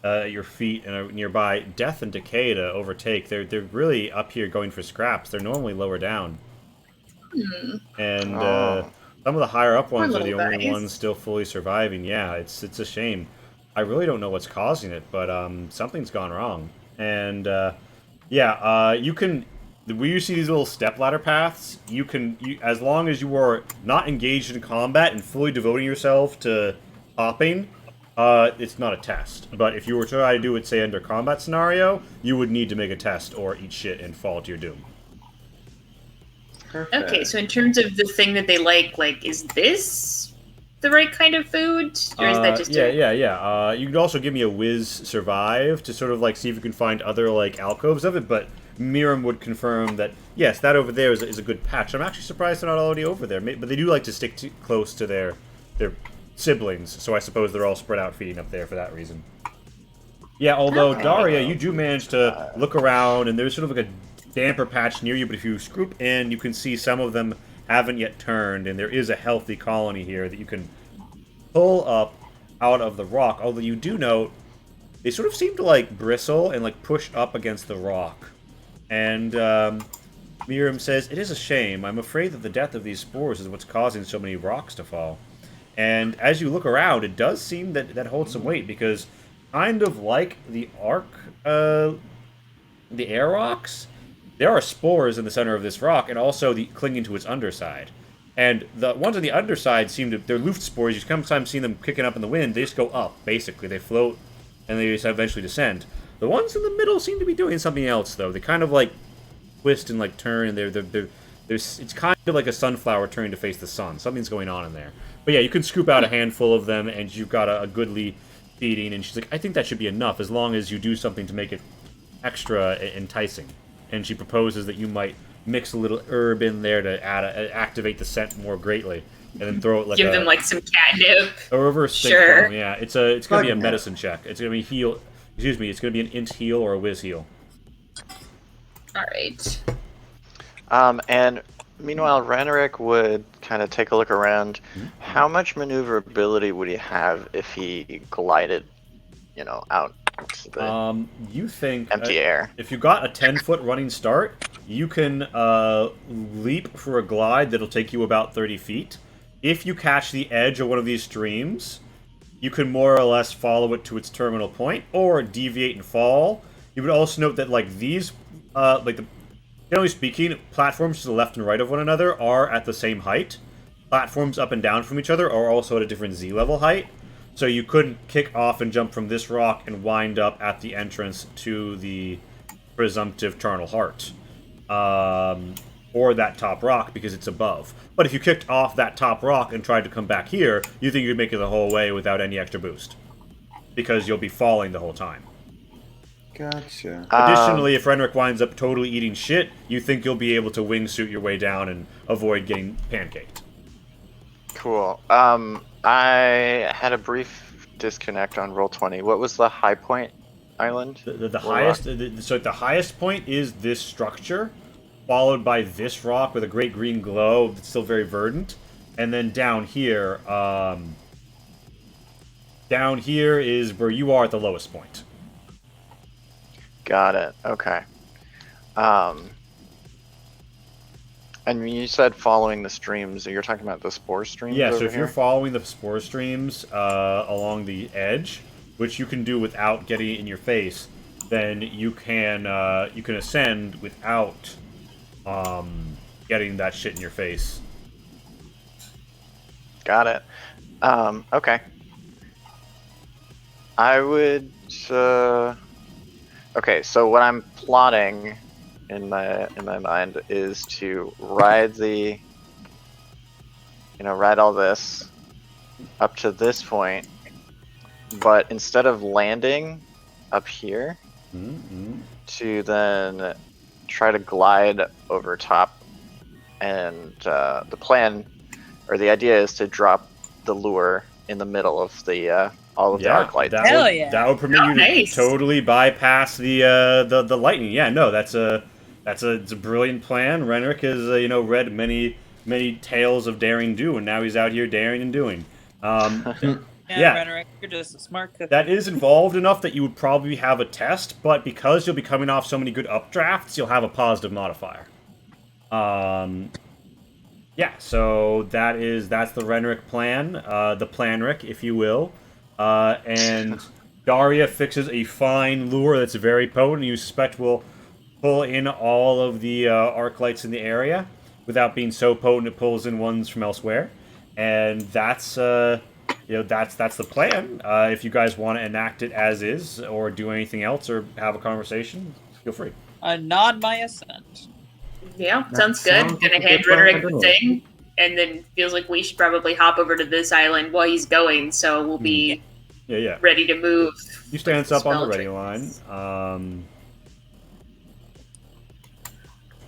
at your feet and nearby, death and decay to overtake. They're really up here going for scraps. They're normally lower down. And some of the higher up ones are the only ones still fully surviving. Yeah, it's a shame. I really don't know what's causing it, but something's gone wrong. And you can. Where you see these little stepladder paths, you as long as you are not engaged in combat and fully devoting yourself to hopping, It's not a test, but if you were to try to do it, say, under combat scenario, you would need to make a test or eat shit and fall to your doom. Perfect. Okay, so in terms of the thing that they like, is this the right kind of food? Or is that just yeah. You could also give me a whiz survive to sort of like see if you can find other like alcoves of it, but Miriam would confirm that yes, that over there is a good patch. I'm actually surprised they're not already over there, but they do like to stick close to their siblings, so I suppose they're all spread out feeding up there for that reason. Yeah, although Daria, you do manage to look around, and there's sort of like a damper patch near you, but if you scoop in, you can see some of them haven't yet turned, and there is a healthy colony here that you can pull up out of the rock, although you do note they sort of seem to like bristle and like push up against the rock. And Miriam says, "It is a shame. I'm afraid that the death of these spores is what's causing so many rocks to fall." And as you look around, it does seem that that holds some weight, because kind of like the Ark, the air rocks, there are spores in the center of this rock, and also clinging to its underside. And the ones on the underside they're Luft spores. You sometimes see them kicking up in the wind. They just go up, basically. They float, and they just eventually descend. The ones in the middle seem to be doing something else, though. They kind of like twist and like turn, and it's kind of like a sunflower turning to face the sun. Something's going on in there. But yeah, you can scoop out a handful of them, and you've got a goodly feeding. And she's like, "I think that should be enough, as long as you do something to make it extra enticing." And she proposes that you might mix a little herb in there to activate the scent more greatly, and then throw it like give them like some catnip. A reverse stink Sure. bomb. Yeah, it's gonna be a medicine check. It's gonna be heal. Excuse me. It's gonna be an int heal or a whiz heal. All right. And meanwhile, Renerick would kind of take a look around. How much maneuverability would he have if he glided, out into the You think empty air? If you got a 10-foot running start, you can leap for a glide that'll take you about 30 feet. If you catch the edge of one of these streams, you can more or less follow it to its terminal point, or deviate and fall. You would also note that these, generally speaking, platforms to the left and right of one another are at the same height. Platforms up and down from each other are also at a different Z-level height. So you couldn't kick off and jump from this rock and wind up at the entrance to the presumptive Charnel Heart. Or that top rock, because it's above. But if you kicked off that top rock and tried to come back here, you think you'd make it the whole way without any extra boost. Because you'll be falling the whole time. Gotcha. Additionally, if Renrick winds up totally eating shit, you think you'll be able to wingsuit your way down and avoid getting pancaked. Cool. I had a brief disconnect on Roll20. What was the high point island? The highest. So the highest point is this structure, followed by this rock with a great green glow that's still very verdant, and then down here is where you are at the lowest point. Got it. Okay. And when you said following the streams, you're talking about the spore streams? Yeah, so over if here? you're following the spore streams along the edge, which you can do without getting it in your face, then you can ascend without getting that shit in your face. Got it. Okay. I would. Okay, so what I'm plotting in my mind is to ride ride all this up to this point, but instead of landing up here, to then try to glide over top, and the plan or the idea is to drop the lure in the middle of the all of the arc lights. That would permit you to totally bypass the lightning. Yeah, no, it's a brilliant plan. Renrick has read many tales of daring do, and now he's out here daring and doing. Yeah, Renrick, you're just a smart cookie. That is involved enough that you would probably have a test, but because you'll be coming off so many good updrafts, you'll have a positive modifier. Yeah, so that's the Renrick plan, the Planrick, if you will. And Daria fixes a fine lure that's very potent. You suspect will pull in all of the arc lights in the area without being so potent it pulls in ones from elsewhere. And that's that's the plan. If you guys want to enact it as is, or do anything else, or have a conversation, feel free. Nod my assent. Yeah, That sounds good. sounds like Gonna a hand good plan Rhetoric to the me. thing, and then feels like we should probably hop over to this island while he's going, so we'll be Yeah. ready to move. You stance up on the ready Spell line. triggers.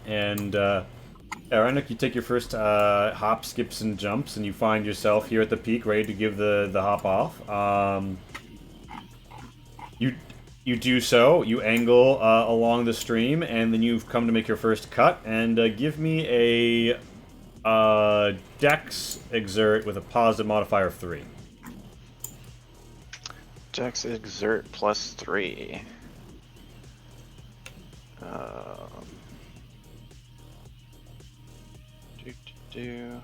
And Rennick, you take your first hop, skips, and jumps, and you find yourself here at the peak, ready to give the hop off. You do so. You angle along the stream, and then you've come to make your first cut. And give me a Dex exert with a positive modifier of 3. Dex exert +3. Do.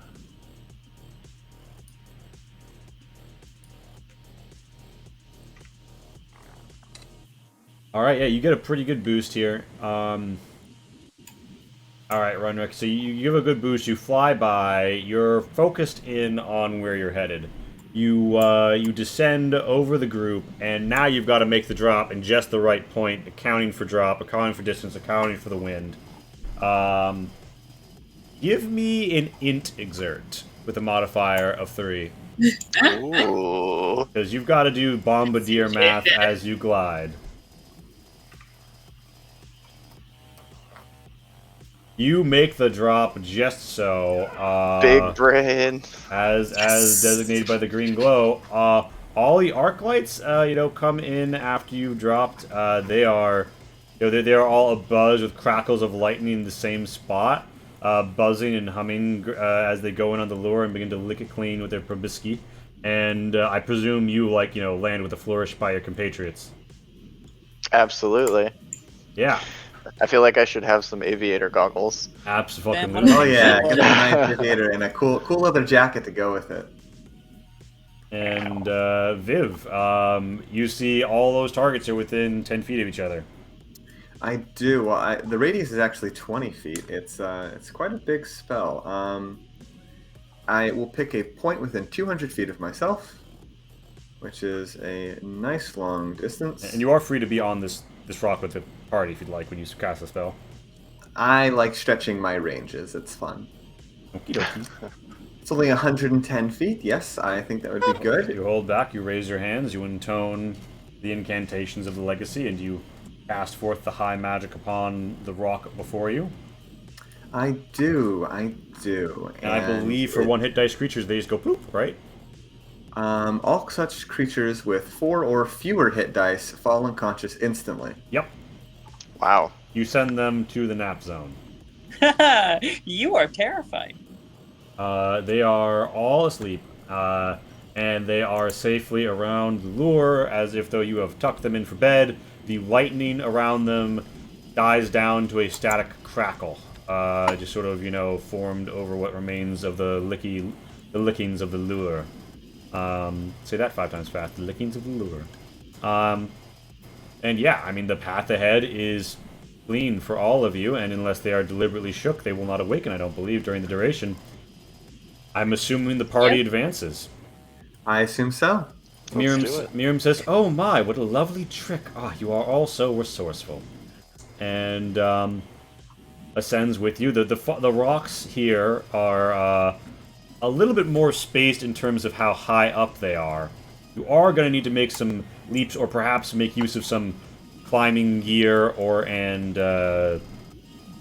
All right, yeah, you get a pretty good boost here. All right, Runrick, so you give a good boost. You fly by. You're focused in on where you're headed. You descend over the group, and now you've got to make the drop in just the right point, accounting for drop, accounting for distance, accounting for the wind. Give me an int exert with a modifier of 3. Ooh. Because you've got to do bombardier math as you glide. You make the drop just so. Big brain. As designated by the green glow. All the arc lights, come in after you've dropped. They are, they're all abuzz with crackles of lightning in the same spot, buzzing and humming as they go in on the lure and begin to lick it clean with their proboscis. And I presume you land with a flourish by your compatriots. Absolutely. Yeah. I feel like I should have some aviator goggles. Absolutely. Oh yeah, get a nice aviator and a cool leather jacket to go with it. And Viv, you see all those targets are within 10 feet of each other. I do. Well, the radius is actually 20 feet. It's quite a big spell. I will pick a point within 200 feet of myself, which is a nice long distance. And you are free to be on this rock with the party if you'd like when you cast a spell. I like stretching my ranges. It's fun. Okie dokie. It's only 110 feet. Yes, I think that would be good. You hold back, you raise your hands, you intone the incantations of the legacy, and you cast forth the high magic upon the rock before you. I do. And I believe for one hit dice creatures, they just go poop, right? All such creatures with 4 or fewer hit dice fall unconscious instantly. Yep. Wow. You send them to the nap zone. You are terrified. They are all asleep, and they are safely around the lure as if though you have tucked them in for bed. The lightning around them dies down to a static crackle, just sort of, formed over what remains of the lickings of the lure. Say that 5 times fast. The lickings of the lure. And yeah, I mean, the path ahead is clean for all of you, and unless they are deliberately shook, they will not awaken, I don't believe, during the duration. I'm assuming the party advances. I assume so. Miriam says, "Oh my, what a lovely trick! Ah, you are all so resourceful." And ascends with you. The rocks here are a little bit more spaced in terms of how high up they are. You are going to need to make some leaps, or perhaps make use of some climbing gear and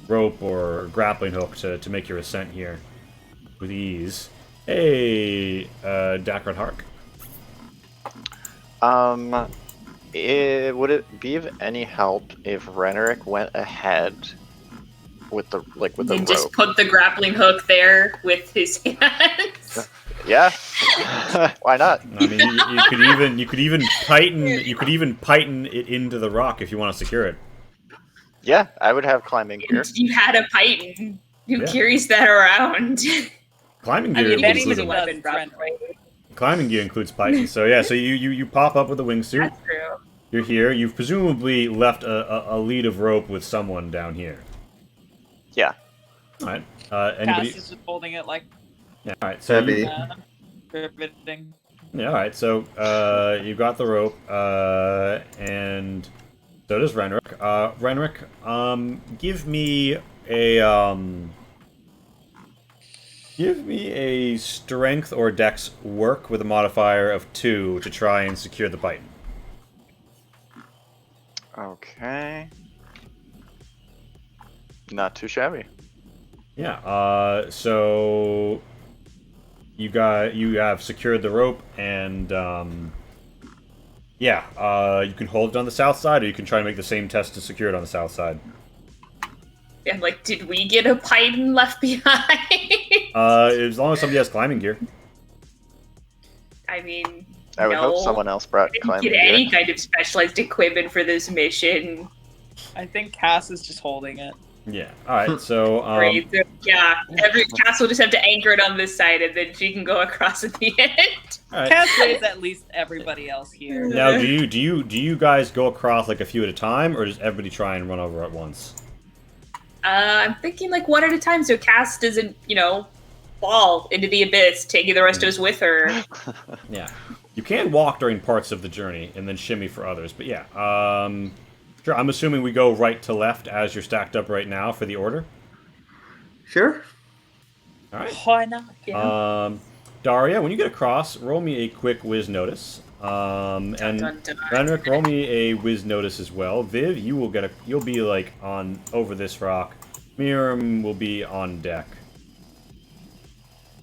rope or grappling hook to make your ascent here with ease. Hey, Dakron Hark. Would it be of any help if Renerick went ahead with the And rope? just put the grappling hook there with his hands. Yeah. Why not? I mean, you could even python it into the rock if you want to secure it. Yeah, I would have climbing gear. You had a python. Who Yeah. carries that around? Climbing I gear mean, includes anybody's a a- weapon, probably. climbing gear includes python. So yeah, so you pop up with a wingsuit. That's true. You're here. You've presumably left a lead of rope with someone down here. Yeah. All right. Anybody? Cass is just holding it like Yeah. All right. So Heavy. you, riveting. Yeah, all right. So you got the rope, and so does Renrick. Renrick, give me a strength or dex work with a modifier of 2 to try and secure the bite. Okay. Not too shabby. Yeah. So you have secured the rope, and yeah. You can hold it on the south side, or you can try and make the same test to secure it on the south side. And like, did we get a Python left behind? As long as somebody has climbing gear. I mean, I would hope no. someone else brought Didn't climbing get any gear. kind of specialized equipment for this mission. I think Cass is just holding it. Yeah. All right. So Great. So, yeah, every Cass will just have to anchor it on this side, and then she can go across at the end. all right. Cass weighs at least everybody else here. Now, do you guys go across like a few at a time, or does everybody try and run over at once? I'm thinking like one at a time, so Cass doesn't, fall into the abyss, taking the rest of us with her. Yeah. You can walk during parts of the journey and then shimmy for others, but yeah. Sure. I'm assuming we go right to left as you're stacked up right now for the order. Sure. All right. Why not? Daria, when you get across, roll me a quick whiz notice. And Dun, dun, dun. Renrick, roll me a whiz notice as well. Viv, you'll be like on over this rock. Miriam will be on deck.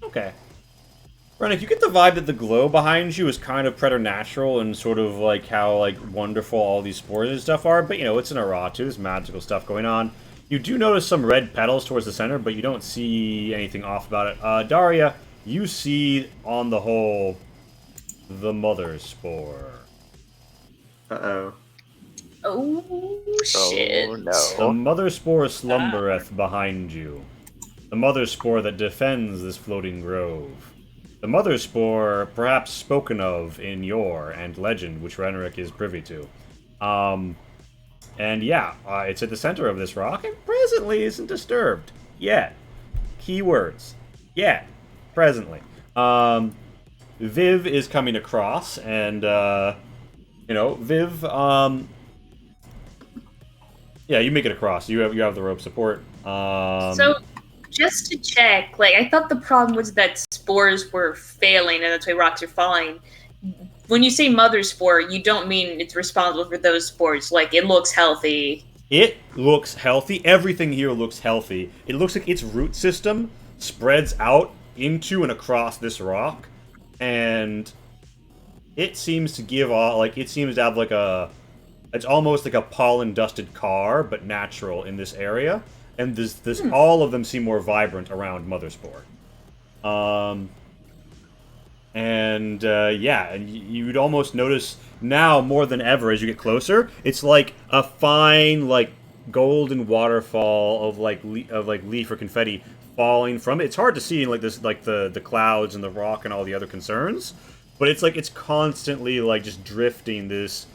Okay. Renrick, you get the vibe that the glow behind you is kind of preternatural and sort of like how like wonderful all these spores and stuff are, but it's in Aratu, there's magical stuff going on. You do notice some red petals towards the center, but you don't see anything off about it. Daria, you see on the whole the mother spore. Uh-oh. Oh, shit. Oh The no. mother spore slumbereth behind you. The mother spore that defends this floating grove. The mother spore, perhaps spoken of in yore and legend, which Renrick is privy to. And yeah, it's at the center of this rock, and presently isn't disturbed. Yet. Keywords. Yet. Presently. Viv is coming across, and, Viv, yeah, you make it across. You have the rope support. So, just to check, I thought the problem was that spores were failing, and that's why rocks are falling. When you say mother spore, you don't mean it's responsible for those spores. It looks healthy. It looks healthy. Everything here looks healthy. It looks like its root system spreads out into and across this rock, and it seems to give off, it seems to have it's almost like a pollen-dusted car, but natural in this area. And this all of them seem more vibrant around Mother Spore. And you'd almost notice now more than ever as you get closer, it's like a fine, golden waterfall of leaf or confetti falling from it. It's hard to see in the clouds and the rock and all the other concerns, but it's constantly just drifting this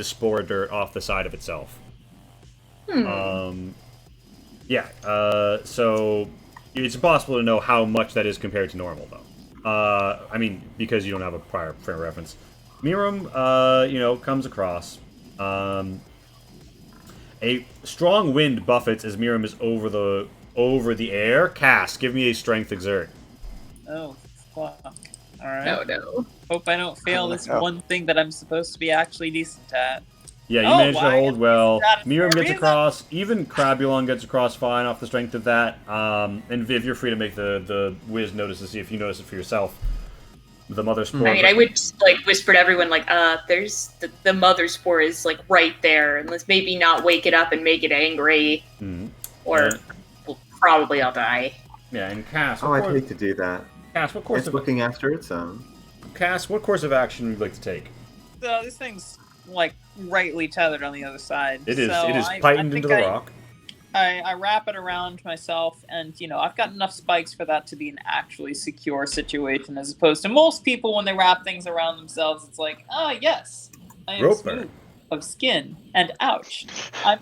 spore dirt off the side of itself. So it's impossible to know how much that is compared to normal, though. Because you don't have a prior frame of reference. Miriam, comes across. A strong wind buffets as Miriam is over the air. Cass, give me a strength exert. Oh, fuck. Alright. No. Hope I don't fail this no. one thing that I'm supposed to be actually decent at. Yeah, you Oh, managed to why? hold well. That's Miriam for a gets reason. across. Even Crabulon gets across fine off the strength of that. And Viv, you're free to make the whiz notice to see if you notice it for yourself. The mother spore. I would just, whisper to everyone, there's the mother spore is, right there, and let's maybe not wake it up and make it angry. Mhm. Or probably I'll die. Yeah, and Cass. Oh, I'd hate to do that. Cass, what course It's of looking after its own. action would you like to take? So this thing's, rightly tethered on the other side. It is. So It is I tightened think into the rock. I wrap it around myself, and I've got enough spikes for that to be an actually secure situation, as opposed to most people when they wrap things around themselves. It's yes, I am Roper. smooth of skin, and ouch.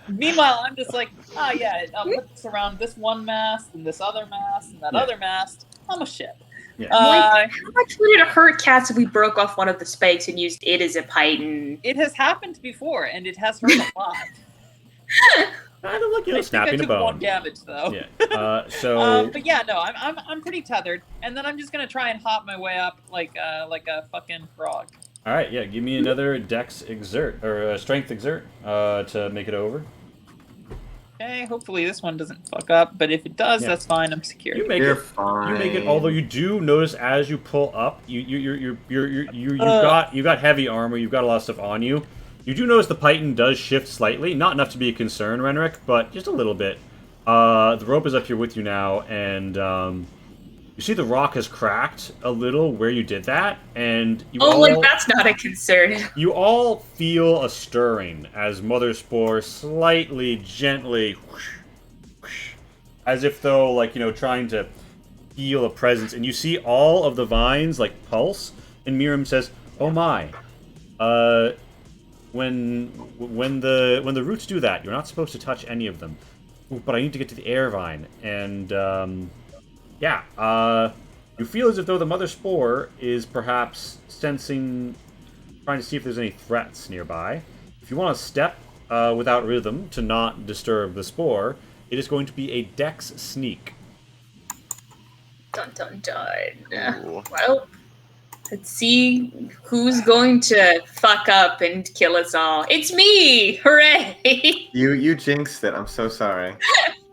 Meanwhile, I'm just I'll put this around this one mast and this other mast and that other mast. I'm a ship. Yeah. Like, how much would it hurt cats if we broke off one of the spikes and used it as a python? It has happened before, and it has hurt a lot. Kind of like, I think I snapping a took bone. 1 damage though. Yeah. So. But yeah, no, I'm pretty tethered, and then I'm just gonna try and hop my way up like a fucking frog. All right. Yeah. Give me another Dex exert or Strength exert to make it over. Okay, hopefully this one doesn't fuck up, but if it does, Yeah. that's fine. I'm secure. You make You're it. fine. You make it. Although you do notice as you pull up, you've got heavy armor. You've got a lot of stuff on you. You do notice the python does shift slightly, not enough to be a concern, Renrick, but just a little bit. The rope is up here with you now, and you see the rock has cracked a little where you did that, and you like that's not a concern. You all feel a stirring as Mother Spore slightly, gently, whoosh, whoosh, as if though, like, trying to feel a presence, and you see all of the vines like pulse, and Miriam says, "Oh my, when the roots do that, you're not supposed to touch any of them. But I need to get to the air vine, and you feel as if though the Mother Spore is perhaps sensing, trying to see if there's any threats nearby. If you want to step without rhythm to not disturb the spore, it is going to be a Dex sneak. Dun dun dun. Ooh. Well, let's see who's going to fuck up and kill us all. It's me! Hooray! You jinxed it. I'm so sorry.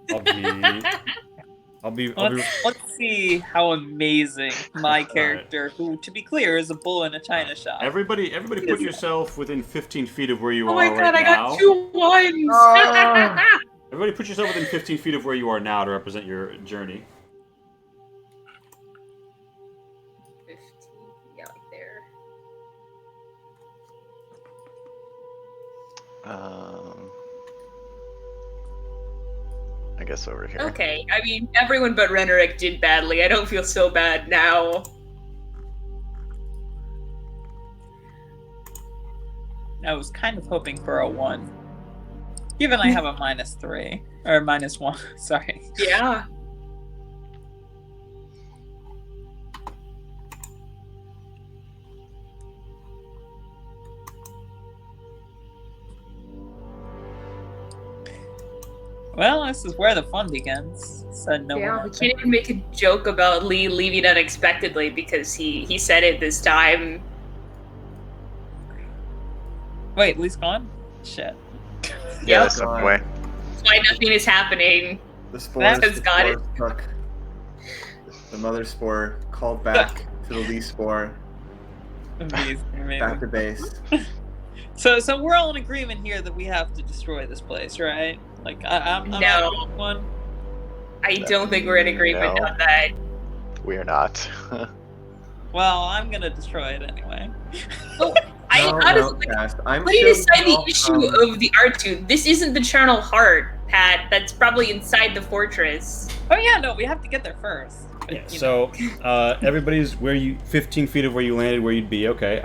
Let's see how amazing my character, who, to be clear, is a bull in a china shop. Everybody put yourself within 15 feet of where you Oh are my right god, I now. got 2 ones! Everybody put yourself within 15 feet of where you are now to represent your journey. 15, yeah, like there. I guess over here. Okay, I mean, everyone but Renerick did badly. I don't feel so bad now. I was kind of hoping for a 1. Given I have a -3. Or -1, sorry. Yeah. Well, this is where the fun begins, said no Yeah, one. we can't even make a joke about Lee leaving unexpectedly because he said it this time. Wait, Lee's gone? Shit. Yeah, Yep. that's way. That's why nothing is happening. The spores, That's got it. struck. The Mother Spore called back to the Lee Spore, Amazing, back to amazing. base. So we're all in agreement here that we have to destroy this place, right? Like, I'm No. out of one. I don't think we're in agreement No. on that. We are not. Well, I'm gonna destroy it anyway. I No, honestly, Cass, I'm putting sure aside we the all, issue of the R2, this isn't the Charnel Heart, Pat. That's probably inside the fortress. Oh yeah, no, we have to get there first. But, Yeah, you so everybody's where you 15 feet of where you landed, where you'd be. Okay.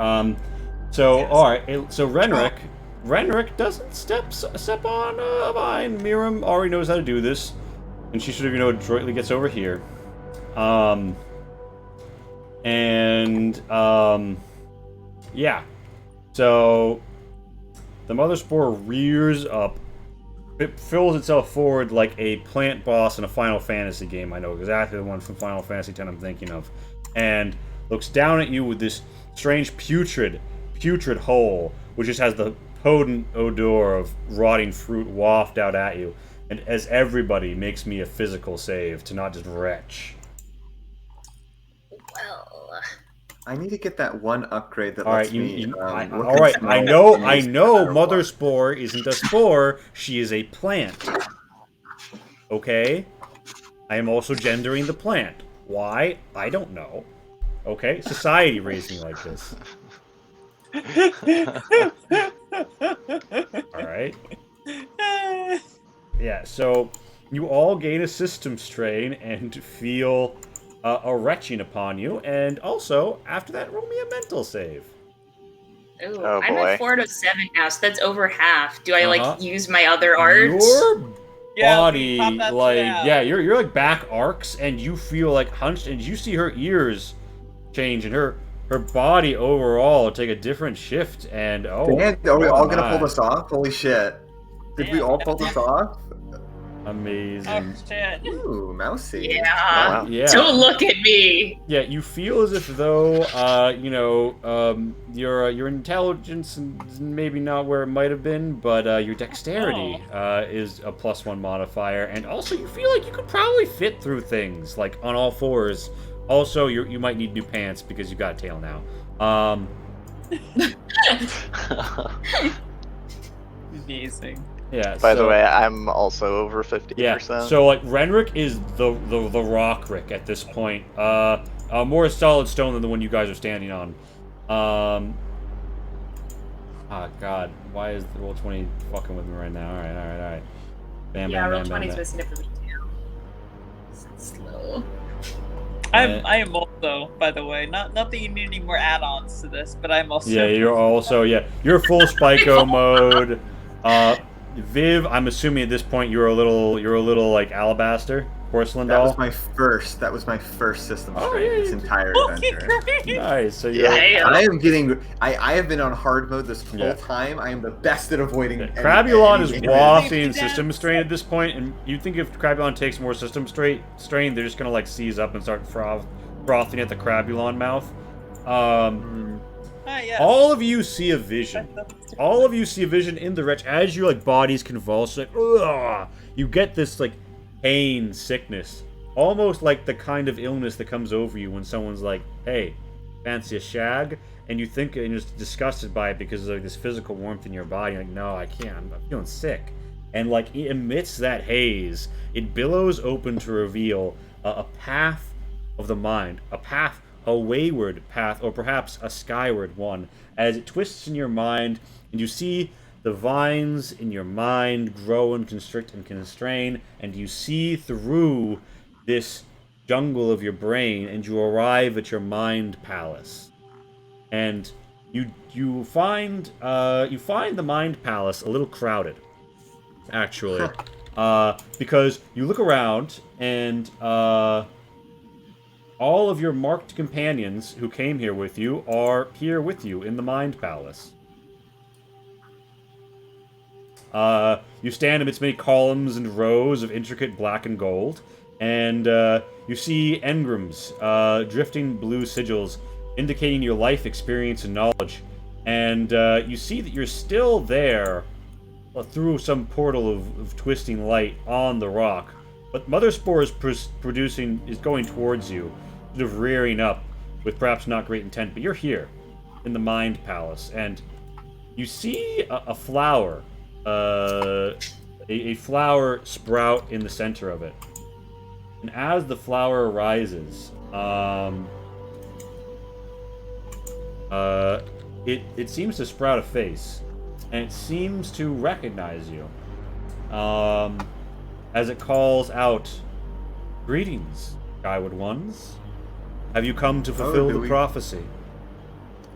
So Yes. all right. So Renrick doesn't step on a vine. Miriam already knows how to do this, and she sort of adroitly gets over here. Yeah. So the Mother Spore rears up. It fills itself forward like a plant boss in a Final Fantasy game. I know exactly the one from Final Fantasy X I'm thinking of. And looks down at you with this strange putrid hole, which just has the potent odor of rotting fruit waft out at you. And as everybody makes me a physical save to not just retch. Well, I need to get that one upgrade that All lets right, me. all right. smell I know. things no matter Mother what. Spore isn't a spore. She is a plant. Okay. I am also gendering the plant. Why? I don't know. Okay. Society raised me like this. All right. Yeah. So you all gain a system strain and feel a retching upon you, and also after that, roll me a mental save. ooh, Oh, I'm boy. at 4 out of 7 now, so that's over half. Do I Uh-huh. like use my other arts? Your Yeah, body, pop that like, shit out. yeah, you're like back arcs, and you feel like hunched, and you see her ears change, and her body overall take a different shift, and Dan, are we all gonna pull my. this off? Holy shit! Did we Damn. all pull this off? Amazing. Oh shit. Ooh, mousy. Yeah. Wow. Yeah. Don't look at me. Yeah, you feel as if though, your intelligence is maybe not where it might have been, but your dexterity is a +1 modifier, and also you feel like you could probably fit through things like on all fours. Also, you might need new pants because you got a tail now. Amazing. Yeah. By the way, I'm also over 50%. Yeah. So like Renric is the rock Rick at this point. More solid stone than the one you guys are standing on. Oh God, why is the Roll20 fucking with me right now? All right. Bam, Yeah, bam, roll bam, 20 is bam. missing it for me too. Slow. I am also, by the way, not that you need any more add-ons to this, but I'm also. Yeah, you're full Spyco mode. Viv, I'm assuming at this point you're a little like alabaster porcelain That doll. was my first system Oh, strength yeah, this entire Okay, adventure. great. Nice. So Yeah. Damn. I have been on hard mode this whole Yeah. time. I am the best at avoiding. Crabulon is anything. wafting system strain at this point, and you think if Crabulon takes more system strain, they're just gonna like seize up and start frothing at the Crabulon mouth. Yes. All of you see a vision. All of you see a vision in the wretch as your like bodies convulse. Like, ugh, you get this like pain, sickness, almost like the kind of illness that comes over you when someone's like, "Hey, fancy a shag?" And you think and you're just disgusted by it because of like this physical warmth in your body. You're like, no, I can't. I'm feeling sick. And like it emits that haze. It billows open to reveal a path of the mind, a wayward path, or perhaps a skyward one, as it twists in your mind, and you see the vines in your mind grow and constrict and constrain, and you see through this jungle of your brain, and you arrive at your mind palace. And you find the mind palace a little crowded, actually, because you look around and all of your marked companions who came here with you are here with you in the Mind Palace. You stand amidst many columns and rows of intricate black and gold, and you see engrams, drifting blue sigils, indicating your life experience and knowledge. And you see that you're still there through some portal of twisting light on the rock. But Mother Spore is going towards you, sort of rearing up with perhaps not great intent, but you're here in the Mind Palace, and you see a flower, a flower sprout in the center of it. And as the flower rises, it seems to sprout a face, and it seems to recognize you. As it calls out, "Greetings, Skyward Ones. Have you come to fulfill the prophecy?"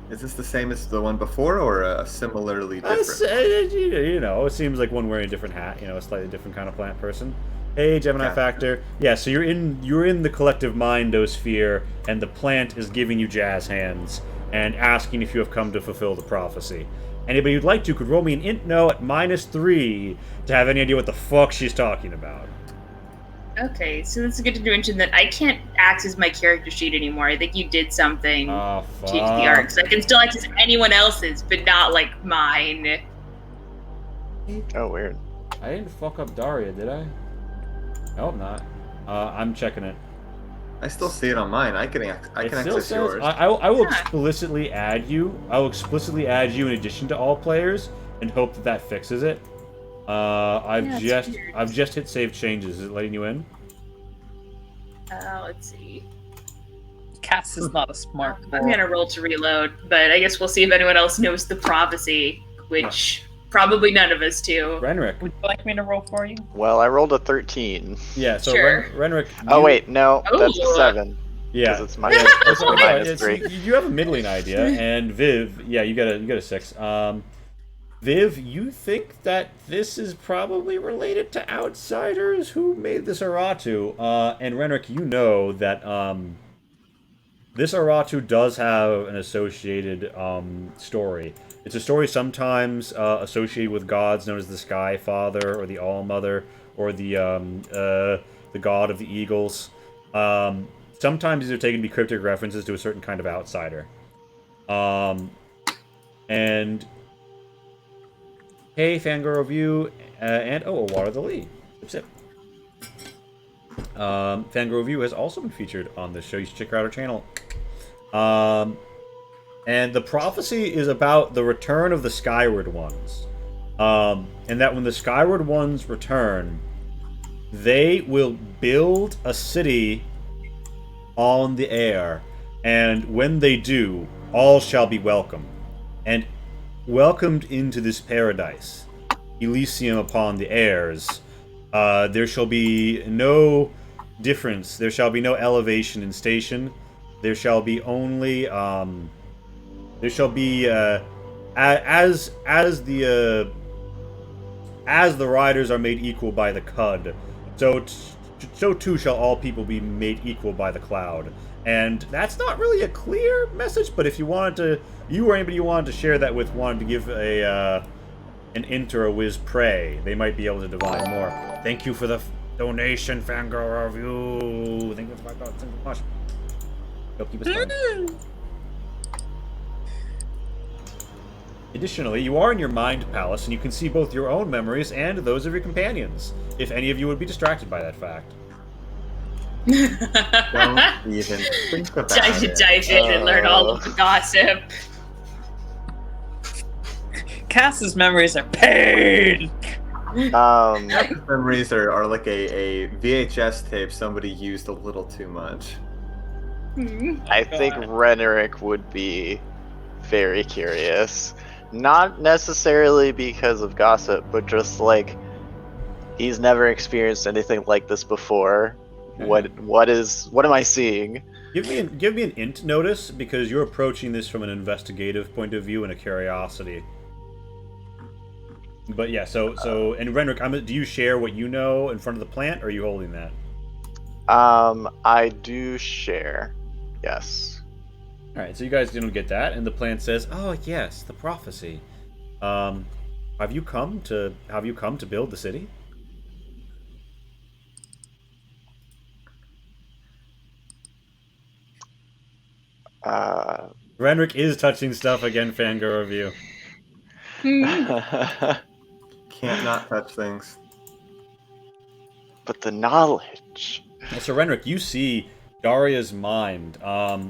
Is this the same as the one before, or similarly different? It seems like one wearing a different hat. A slightly different kind of plant person. Hey, Gemini Gotcha. Factor. Yeah, so you're in the collective mindosphere, and the plant is giving you jazz hands and asking if you have come to fulfill the prophecy. Anybody who'd like to could roll me an int no at -3 to have any idea what the fuck she's talking about. Okay, so that's a good to mention that I can't access my character sheet anymore. I think you did something Oh, to change the arc, so I can still access anyone else's, but not like mine. Oh, weird. I didn't fuck up Daria, did I? No, I'm not. I'm checking it. I still see it on mine. I can It access still says yours. I will Yeah. explicitly add you. I will explicitly add you in addition to all players, and hope that fixes it. I've Yeah, it's weird. just hit save changes. Is it letting you in? Let's see. Cass is not a smart I'm boy. gonna roll to reload, but I guess we'll see if anyone else knows the prophecy, which probably none of us do. Renric. Would you like me to roll for you? Well, I rolled a 13. Yeah. So Sure. Renric. Oh, you- wait, no, that's a Ooh. 7. Yeah. Because it's minus, it's Yeah, minus 3. you have a middling idea, and Viv, yeah, you got a 6. Viv, you think that this is probably related to outsiders who made this Aratu, and Renric, you know that this Aratu does have an associated story. It's a story sometimes associated with gods known as the Sky Father or the All Mother or the god of the Eagles. Sometimes these are taken to be cryptic references to a certain kind of outsider. And hey, Fangirl Review, and a Water of the Lee. Sip, sip. Fangirl Review has also been featured on this show. You should check out our channel. And the prophecy is about the return of the Skyward Ones. And that when the Skyward Ones return, they will build a city on the air. And when they do, all shall be welcome. And welcomed into this paradise, Elysium upon the airs, there shall be no difference. There shall be no elevation in station. There shall be only there shall be as the riders are made equal by the cud, so too shall all people be made equal by the cloud. And that's not really a clear message, but if you wanted to, you or anybody you wanted to share that with wanted to give an int or a whiz pray, they might be able to divine more. Thank you for the donation, Fangirl Review. Thank you for $5. Thank you so much. Help keep us going. Additionally, you are in your mind palace, and you can see both your own memories and those of your companions, if any of you would be distracted by that fact. Don't even think about it. Dive in and learn all of the gossip. Cass's memories are pain. Memories are like a VHS tape somebody used a little too much. I think Reneric would be very curious. Not necessarily because of gossip, but just like he's never experienced anything like this before. Okay. What am I seeing? Give me an int notice, because you're approaching this from an investigative point of view and a curiosity. But yeah, so and Renric, do you share what you know in front of the plant, or are you holding that? I do share. Yes. All right, so you guys didn't get that, and the plant says, "Oh yes, the prophecy. Have you come to build the city?" Renric is touching stuff again. Fangirl Review. Can't not touch things. But the knowledge. So Renric, you see Daria's mind.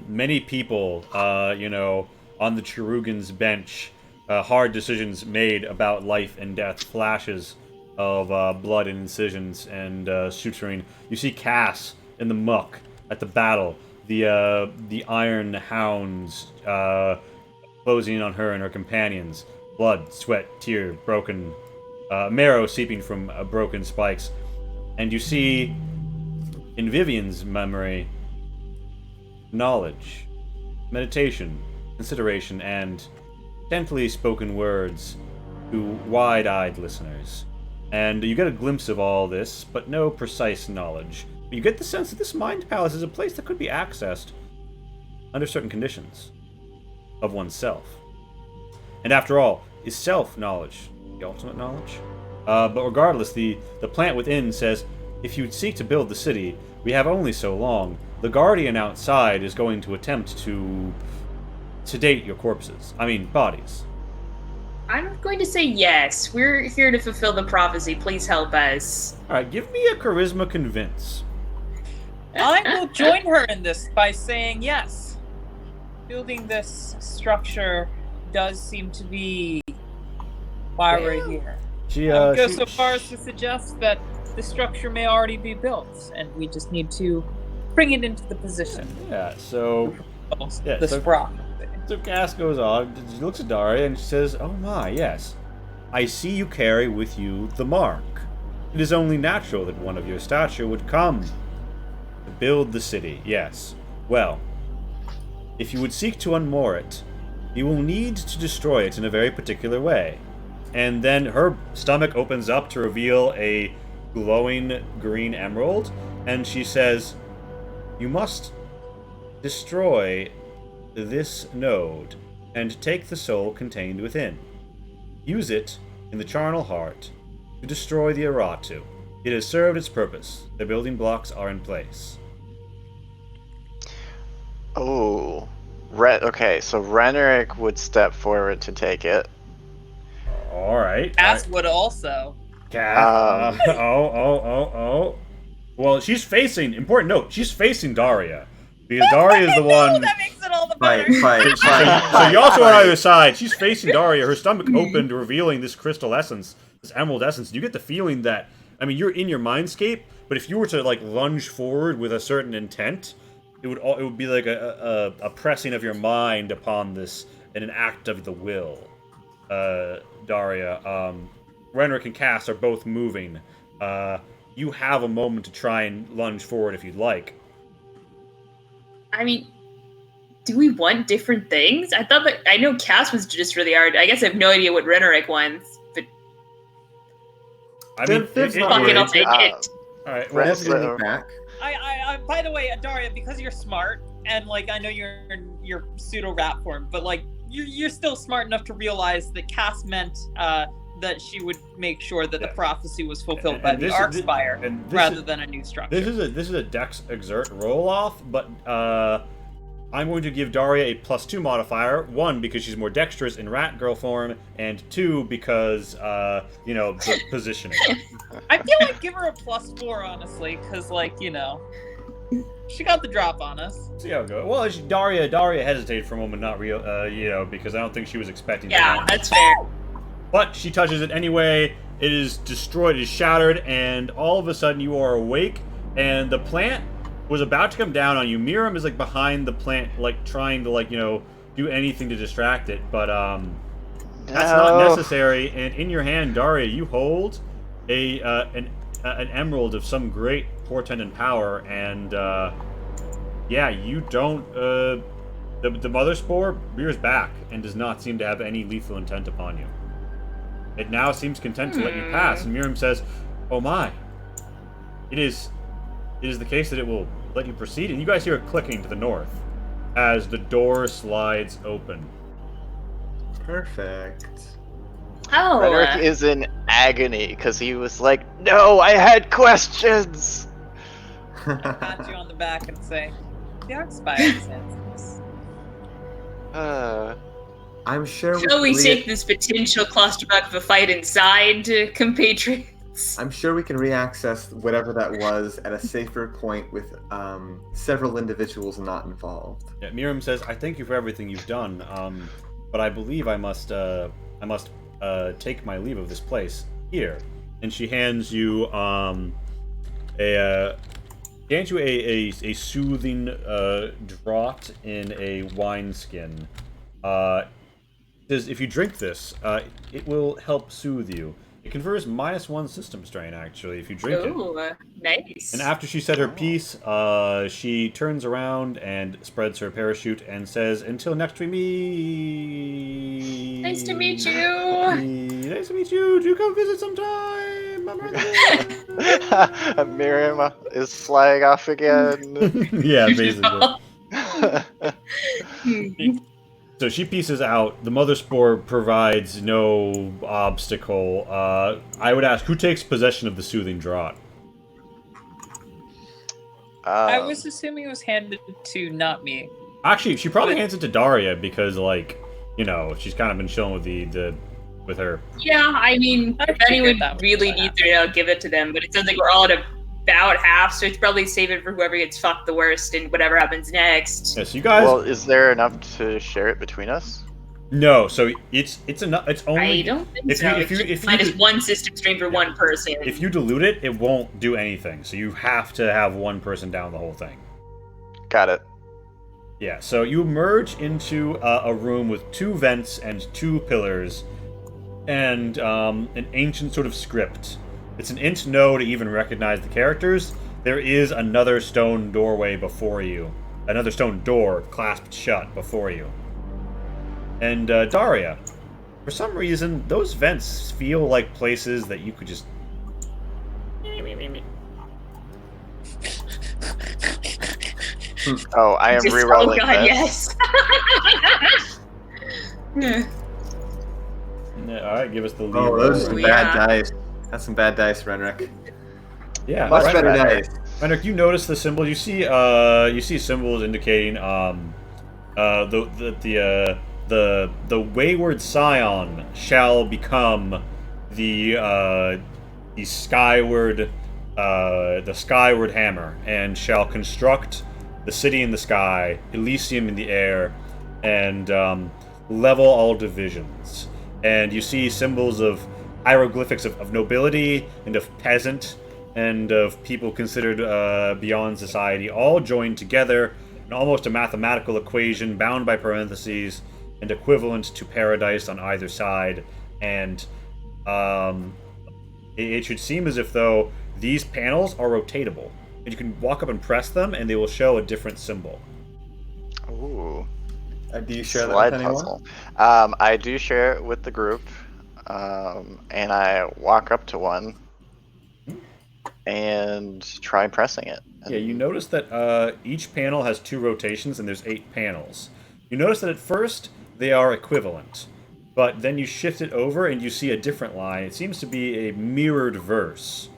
Many people, on the Chirugan's bench, hard decisions made about life and death, flashes of blood and incisions and suturing. You see Cass in the muck at the battle. The iron hounds closing in on her and her companions. Blood, sweat, tear, broken marrow seeping from broken spikes. And you see, in Vivian's memory, knowledge, meditation, consideration, and gently spoken words to wide-eyed listeners. And you get a glimpse of all this, but no precise knowledge. You get the sense that this mind palace is a place that could be accessed under certain conditions of oneself. And after all, is self-knowledge the ultimate knowledge? But regardless, the plant within says, if you seek to build the city, we have only so long. The guardian outside is going to attempt to sedate your corpses. I mean, bodies. I'm going to say yes. We're here to fulfill the prophecy. Please help us. Alright, give me a charisma convince. I will join her in this by saying yes. Building this structure does seem to be why we're here. I would go so far as to suggest that the structure may already be built, and we just need to bring it into the position. Yeah, so... This rock. So Cass goes on, she looks at Daria, and she says, "Oh my, yes. I see you carry with you the mark. It is only natural that one of your stature would come to build the city, yes. Well, if you would seek to unmoor it, you will need to destroy it in a very particular way. and then her stomach opens up to reveal a glowing green emerald, and she says, "You must destroy this node and take the soul contained within. Use it in the charnel heart to destroy the Aratu. It has served its purpose. The building blocks are in place." Oh. Okay, so Renerick would step forward to take it. All right. Cass would also. Oh. Well, she's facing, important note, she's facing Daria. Because Daria is the one... That makes it all the better. Fight. So you also on either side. She's facing Daria. Her stomach opened, revealing this crystal essence, this emerald essence. You get the feeling that, I mean, you're in your mindscape, but if you were to like lunge forward with a certain intent, it would be like a pressing of your mind upon this in an act of the will. Daria, Renrick and Cass are both moving. You have a moment to try and lunge forward if you'd like. I mean, do we want different things? I thought that I know Cass was just really hard. I guess I have no idea what Renerick wants, but I mean, fuck it, I'll take it. All right. Well, Well, back. I by the way, Daria, because you're smart and like I know you're pseudo rat form, but like you're still smart enough to realize that Cass meant that she would make sure that the prophecy was fulfilled by the Ark Spire rather than a new structure. This is a Dex exert roll off, but I'm going to give Daria a +2 modifier. 1, because she's more dexterous in rat girl form, and 2, because the positioning. I feel like give her a +4 honestly, because like she got the drop on us. See how it goes. Well, Daria hesitated for a moment, not real, because I don't think she was expecting. Yeah, that's fair. But she touches it anyway. It is destroyed, it is shattered, and all of a sudden you are awake, and the plant was about to come down on you. Miriam is like behind the plant, like trying to do anything to distract it, but that's not necessary. And in your hand, Daria, you hold an emerald of some great portent and power, and you don't. The mother spore rears back and does not seem to have any lethal intent upon you. It now seems content to let you pass, and Miriam says, "Oh my! It is the case that it will let you proceed." And you guys hear it clicking to the north as the door slides open. Perfect. Oh, Renerick is in agony because he was like, "No, I had questions." Pat you on the back and say, "The Ark Spire senses." I'm sure shall we can take this potential clusterfuck of a fight inside, compatriots? I'm sure we can re-access whatever that was at a safer point with several individuals not involved. Yeah, Miriam says, "I thank you for everything you've done, but I believe I must take my leave of this place here." And she hands you a soothing draught in a wineskin. Says if you drink this, it will help soothe you. It confers -1 system strain, actually, if you drink it. Ooh, nice. And after she said her piece, she turns around and spreads her parachute and says, "Until next we meet." Nice to meet you. Nice to meet you. Do come visit sometime. Miriam is flying off again. Yeah, basically. So she pieces out. The mother spore provides no obstacle. I would ask, who takes possession of the soothing draught? I was assuming it was handed to not me. Actually, she probably hands it to Daria because, she's kind of been chilling with her. Yeah, I mean, if anyone really needs it, I'll give it to them. But it sounds like we're all at about half, so it's probably save it for whoever gets fucked the worst and whatever happens next. Yes, you guys. Well, is there enough to share it between us? No, so it's enough. It's only. I don't think so. If you minus one system strain for one person. If you dilute it, it won't do anything. So you have to have one person down the whole thing. Got it. Yeah. So you emerge into a room with 2 vents and 2 pillars, and an ancient sort of script. It's an int no to even recognize the characters. There is another stone doorway before you. Another stone door clasped shut before you. And Daria, For some reason, those vents feel like places that you could just... Oh, I am Just- re-rolling Oh god, this. yes. Yeah. Alright, give us the lead. Oh, those are some Ooh, bad yeah. dice. That's some bad dice, Renrick. Yeah, Much Much Renrick, better dice. Renrick, you notice the symbol. You see symbols indicating the wayward scion shall become the skyward hammer, and shall construct the city in the sky, Elysium in the air, and level all divisions. And you see symbols of hieroglyphics of nobility and of peasant and of people considered beyond society, all joined together in almost a mathematical equation bound by parentheses and equivalent to paradise on either side. And it should seem as if though these panels are rotatable, and you can walk up and press them and they will show a different symbol. Ooh. Do you share that Slide with anyone? puzzle. I do share it with the group, and I walk up to one and try pressing it. Yeah, you notice that each panel has 2 rotations and there's 8 panels. You notice that at first they are equivalent, but then you shift it over and you see a different line. It seems to be a mirrored verse.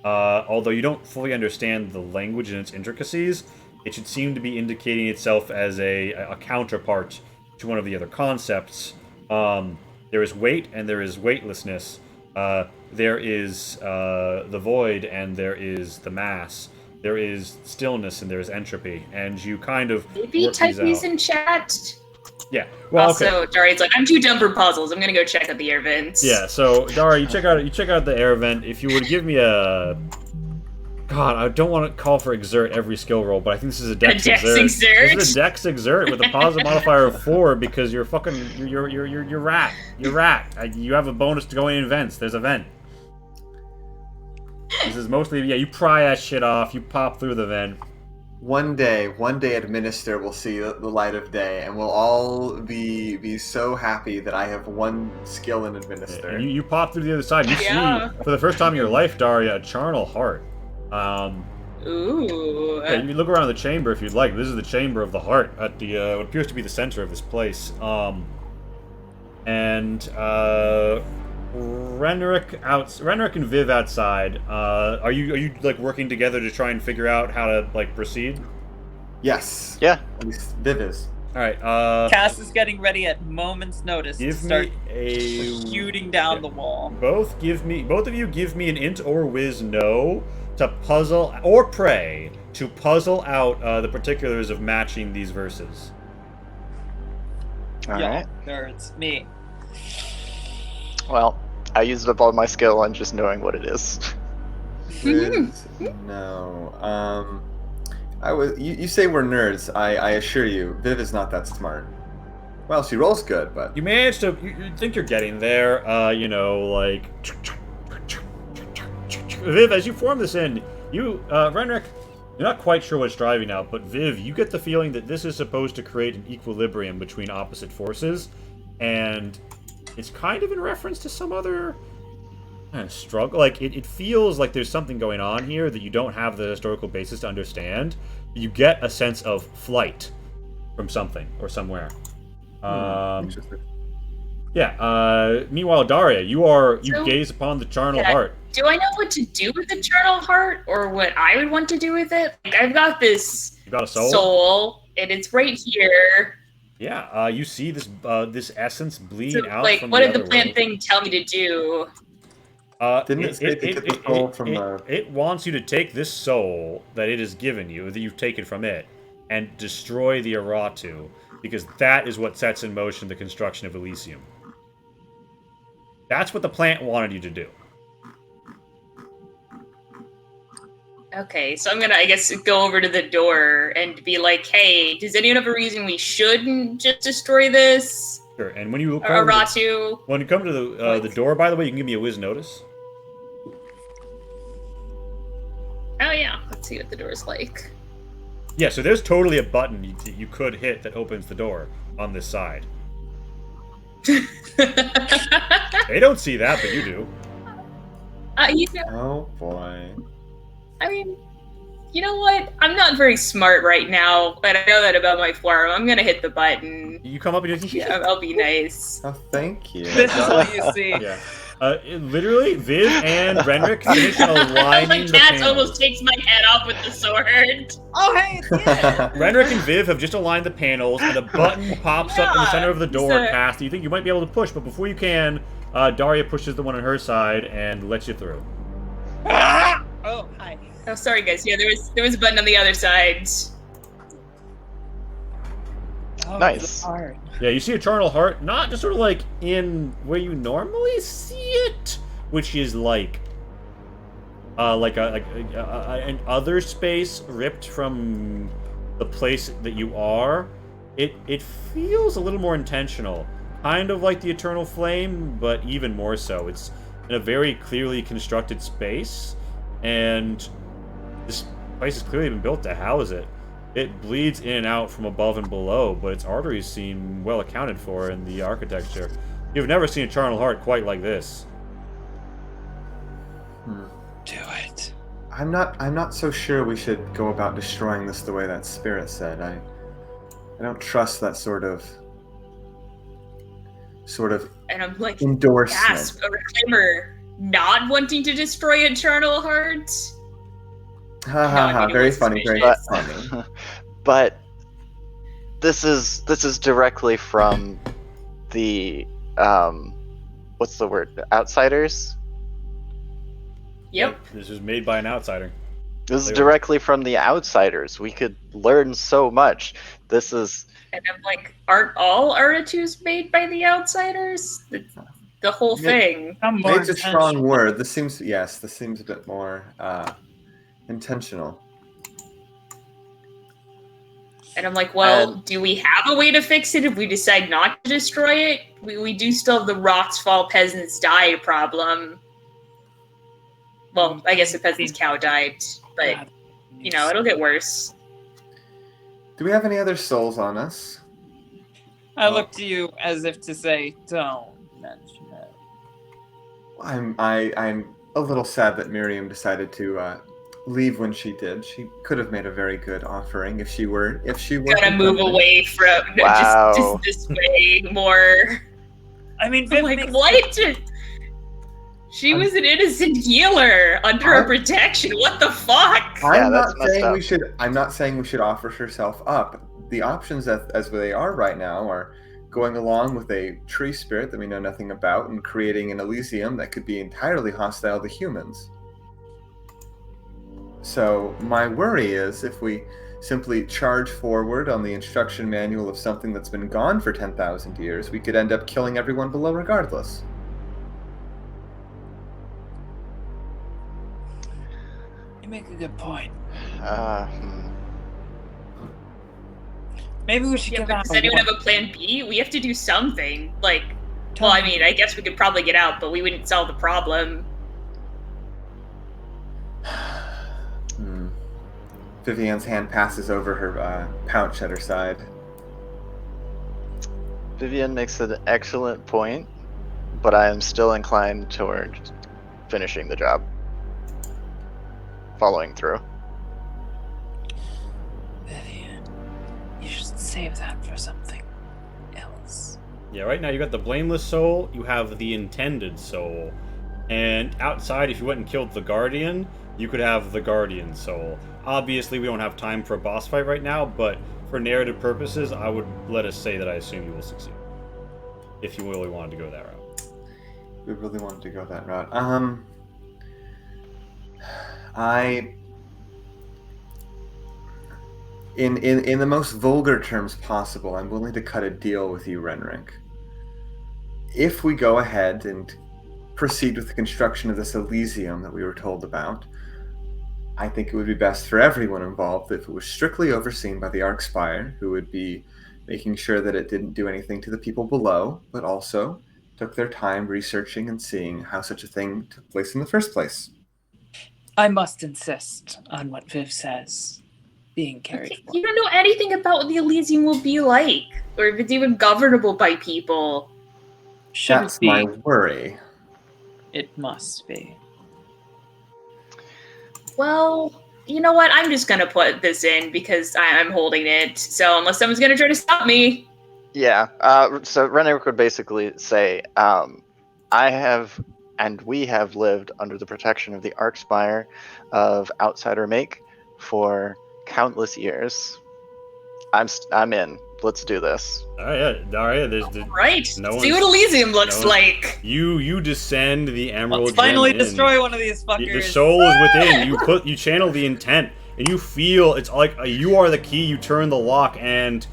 Although you don't fully understand the language and its intricacies, it should seem to be indicating itself as a counterpart to one of the other concepts. There is weight and there is weightlessness. There is the void and there is the mass. There is stillness and there is entropy. And you kind of Maybe work type these out. in chat. Yeah. Well, Also, okay. Daria's like, I'm too dumb for puzzles. I'm gonna go check out the air vents. Yeah. So Dara, you check out the air vent. If you would give me a... God, I don't want to call for exert every skill roll, but I think this is a dex dex exert. exert? This is a dex exert with a positive modifier of 4 because you're fucking you're rat. You're rat. You have a bonus to going in vents. There's a vent. This is mostly you pry that shit off. You pop through the vent. One day, Administer will see the light of day, and we'll all be so happy that I have one skill in Administer. And you pop through the other side. You Yeah. see for the first time in your life, Daria, a charnel heart. Ooh. Yeah, you can look around the chamber if you'd like. This is the chamber of the heart at the what appears to be the center of this place. Renrick and Viv outside. Are you like working together to try and figure out how to like proceed? Yes. Yeah. At least Viv is. All right. Cass is getting ready at moment's notice to Give start me a shooting down yeah. the wall. Both of you give me an int or whiz no to puzzle or pray to puzzle out the particulars of matching these verses. All Y'all right. nerds. Me. Well, I used up all my skill on just knowing what it is. Viv, no. You say we're nerds. I assure you, Viv is not that smart. Well, she rolls good, but You managed to. You think you're getting there. Like. Viv, as you form this in, Renrick, you're not quite sure what's driving out, but Viv, you get the feeling that this is supposed to create an equilibrium between opposite forces, and it's kind of in reference to some other kind of struggle. Like, it feels like there's something going on here that you don't have the historical basis to understand. You get a sense of flight from something or somewhere. interesting. Yeah, meanwhile, Daria, you So- gaze upon the charnel Yeah. heart. Do I know what to do with the charnel heart, or what I would want to do with it? Like, I've got this You got a soul? soul, and it's right here. Yeah, you see this essence So, bleeding out like, from what the did the other plant world. thing tell me to do? Didn't it say to get the soul from the- It wants you to take this soul that it has given you, that you've taken from it, and destroy the Aratu, because that is what sets in motion the construction of Elysium. That's what the plant wanted you to do. Okay, so I'm gonna, I guess, go over to the door and be like, hey, does anyone have a reason we shouldn't just destroy this? Sure, and when you Aratu? when you come to the door, by the way, you can give me a whiz notice. Oh yeah, let's see what the door's like. Yeah, so there's totally a button you could hit that opens the door on this side. They don't see that, but you do. You know, Oh boy. I mean, you know what? I'm not very smart right now, but I know that about my farm. I'm gonna hit the button. You come up and you Yeah, I'll be nice. Oh, thank you. This is what you see. yeah. Literally, Viv and Renrick finish My aligning the cat panels. almost takes my head off with the sword. Oh, hey, it's you. Renrick and Viv have just aligned the panels, and a button pops up in the center of the door so- past. You think you might be able to push, but before you can, Daria pushes the one on her side and lets you through. Oh, hi. Oh, sorry guys. Yeah, there was a button on the other side. Oh, Nice. it's hard. Yeah, you see a charnel heart, not just sort of like in where you normally see it, which is like an other space ripped from the place that you are. It feels a little more intentional, kind of like the Eternal Flame, but even more so. It's in a very clearly constructed space, and this place has clearly been built to house it. It bleeds in and out from above and below, but its arteries seem well accounted for in the architecture. You've never seen a charnel heart quite like this. Do it. I'm not so sure we should go about destroying this the way that spirit said. I don't trust that sort of And I'm like, endorsement. gasp, a reclaimer not wanting to destroy Eternal Heart? Ha No, ha I ha! mean, it Very was funny, very suspicious. funny. But this is directly from the what's the word? Outsiders? Yep. This was made by an outsider. This is They were- directly from the Outsiders. We could learn so much. This is And I'm like, aren't all Artitus made by the Outsiders? The whole Yeah. thing. I'm more It's a strong intentional. word. This seems a bit more intentional. And I'm like, well, And- do we have a way to fix it if we decide not to destroy it? We do still have the rocks fall, peasants die problem. Well, I guess the peasant's cow died, but, you know, it'll get worse. Do we have any other souls on us? I look to you as if to say, don't mention it. I'm a little sad that Miriam decided to leave when she did. She could have made a very good offering if she were. Gotta move contented. away from Wow. just this way more. I mean, I'm Viv like, makes- what? She was an innocent healer under her protection. What the fuck? Yeah, I'm that's not messed saying up. we should. I'm not saying we should offer herself up. The options as they are right now are going along with a tree spirit that we know nothing about and creating an Elysium that could be entirely hostile to humans. So my worry is if we simply charge forward on the instruction manual of something that's been gone for 10,000 years, we could end up killing everyone below regardless. You make a good point. hmm. Maybe we should Yeah, give but out does a anyone warning. have a plan B? We have to do something. Like, well, I mean, I guess we could probably get out, but we wouldn't solve the problem. Vivian's hand passes over her pouch at her side. Vivian makes an excellent point, but I am still inclined toward finishing the job. Following through. Vivian, you should save that for something else. Yeah, right now you got the blameless soul, you have the intended soul. And outside, if you went and killed the guardian, you could have the guardian soul. Obviously, we don't have time for a boss fight right now, but for narrative purposes, I would let us say that I assume you will succeed. If you really wanted to go that route. We really wanted to go that route. In the most vulgar terms possible, I'm willing to cut a deal with you, Renrick. If we go ahead and proceed with the construction of this Elysium that we were told about, I think it would be best for everyone involved if it was strictly overseen by the Arkspire, who would be making sure that it didn't do anything to the people below, but also took their time researching and seeing how such a thing took place in the first place. I must insist on what Viv says being carried forward. You don't know anything about what the Elysium will be like, or if it's even governable by people. Should That's be. my worry. It must be. Well, you know what? I'm just gonna put this in because I'm holding it. So unless someone's gonna try to stop me, Yeah. So Renwick would basically say, I have and we have lived under the protection of the Arkspire of outsider make for countless years. I'm in. Let's do this. All right, all right. There's right? No See one's- what Elysium looks no one- like. You descend the Emerald Let's finally Gem in. destroy one of these The fuckers. soul is within. You channel the intent, and you feel it's like you are the key. You turn the lock, and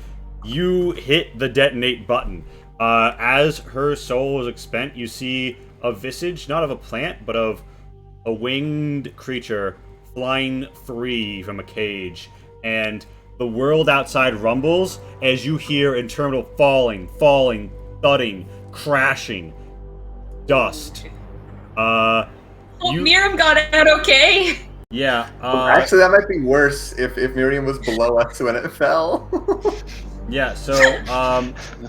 you hit the detonate button. As her soul is expent, you see a visage, not of a plant, but of a winged creature flying free from a cage, and the world outside rumbles as you hear internal falling, thudding, crashing, dust. Miriam got out okay. Yeah. Actually, that might be worse if Miriam was below us when it fell. Yeah. So.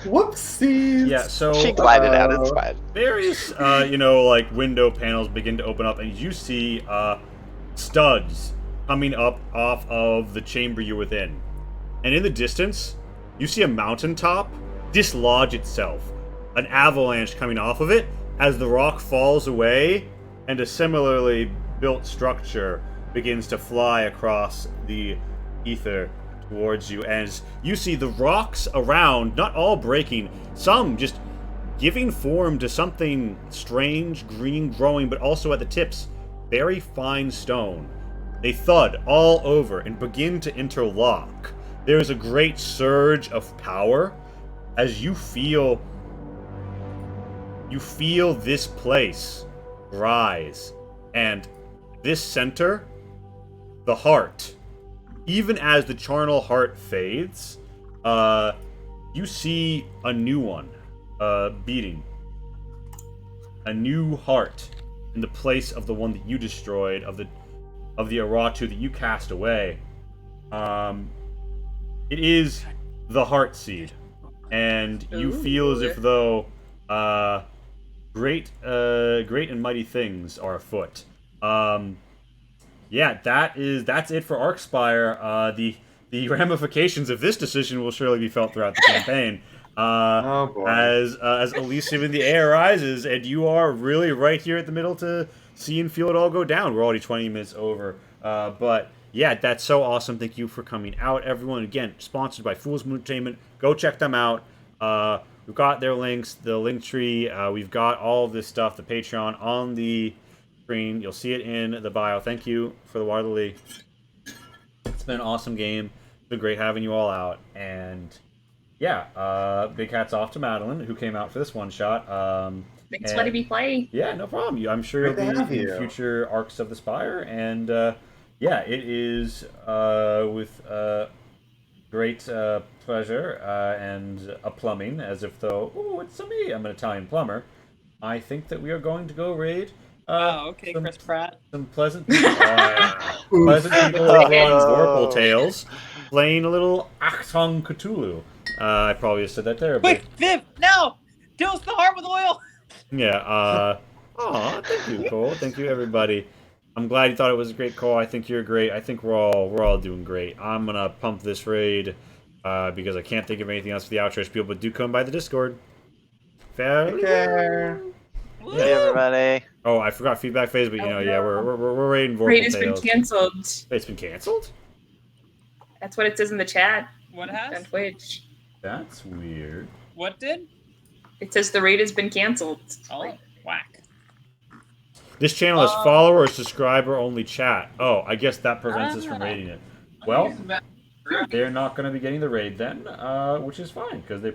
Whoopsies. Yeah. So. She glided out. It's fine. Various, like window panels begin to open up, and you see studs coming up off of the chamber you're within. And in the distance, you see a mountaintop dislodge itself. An avalanche coming off of it as the rock falls away, and a similarly built structure begins to fly across the ether towards you. As you see the rocks around, not all breaking, some just giving form to something strange, green growing, but also at the tips, very fine stone. They thud all over and begin to interlock. There is a great surge of power as you feel this place rise, and this center, the heart, even as the charnel heart fades, you see a new one beating, a new heart in the place of the one that you destroyed, of the Aratu that you cast away. It is the heart seed, and you feel as if though great and mighty things are afoot. Yeah, that's it for Arkspire. The ramifications of this decision will surely be felt throughout the campaign. Oh boy. As Elysium in the air rises, and you are really right here at the middle to see and feel it all go down. We're already 20 minutes over, but yeah, that's so awesome. Thank you for coming out, everyone. Again, sponsored by Fool's Moon Entertainment. Go check them out. We've got their links, the link tree. We've got all of this stuff, the Patreon on the screen. You'll see it in the bio. Thank you for the Water Lily. It's been an awesome game. It's been great having you all out. And yeah, big hats off to Madeline, who came out for this one shot. Thanks for letting me play. Yeah, no problem. I'm sure you'll be in future arcs of the Spire. And yeah, it is with great pleasure and a plumbing, as if though, oh, it's me, I'm an Italian plumber. I think that we are going to go raid. Okay, Chris Pratt. Some pleasant people, pleasant people over on Vorpal Tales, playing a little Achtung Cthulhu. I probably just said that terribly. Wait, Viv, no! Dose the heart with oil! Yeah, thank you, Cole. Thank you, everybody. I'm glad you thought it was a great call. I think you're great. I think we're all doing great. I'm gonna pump this raid because I can't think of anything else for the outro spiel. But do come by the Discord. Okay. Hey, everybody. Oh, I forgot feedback phase, but yeah, we're raiding Vorpal Raid has been Tales. canceled. It's been canceled? That's what it says in the chat What on has? Twitch. That's weird. What did? It says the raid has been canceled. Oh, whack. This channel is follower or subscriber only chat. Oh, I guess that prevents us from raiding it. Well, they're not going to be getting the raid then, which is fine because they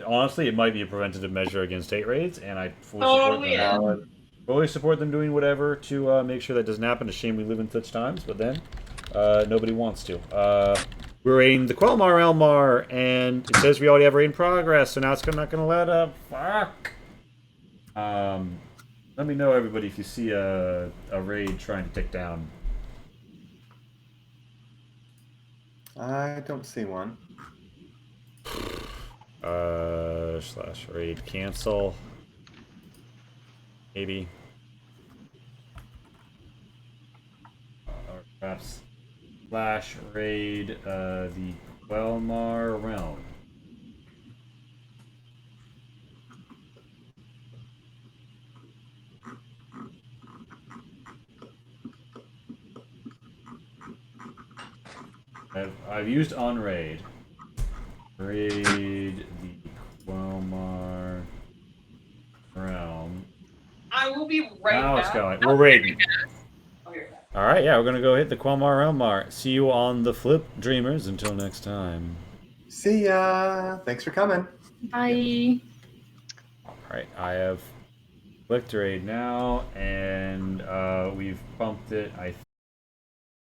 honestly it might be a preventative measure against hate raids, and I fully support them doing whatever to make sure that doesn't happen. It's a shame we live in such times, but then nobody wants to. We're raiding the Quelmar Elmar, and it says we already have raid in progress, so now it's not going to let up. Fuck. Let me know, everybody, if you see a raid trying to tick down. I don't see one. /raid cancel. Maybe. Or perhaps slash raid the Quelmar realm. I've used on raid. Raid the Quelmar realm. I will be right Now back. it's going. We're raiding. I'll be right back. All right, yeah, we're gonna go hit the Quelmar realm. See you on the flip, dreamers. Until next time. See ya. Thanks for coming. Bye. All right, I have clicked raid now, and we've pumped it. I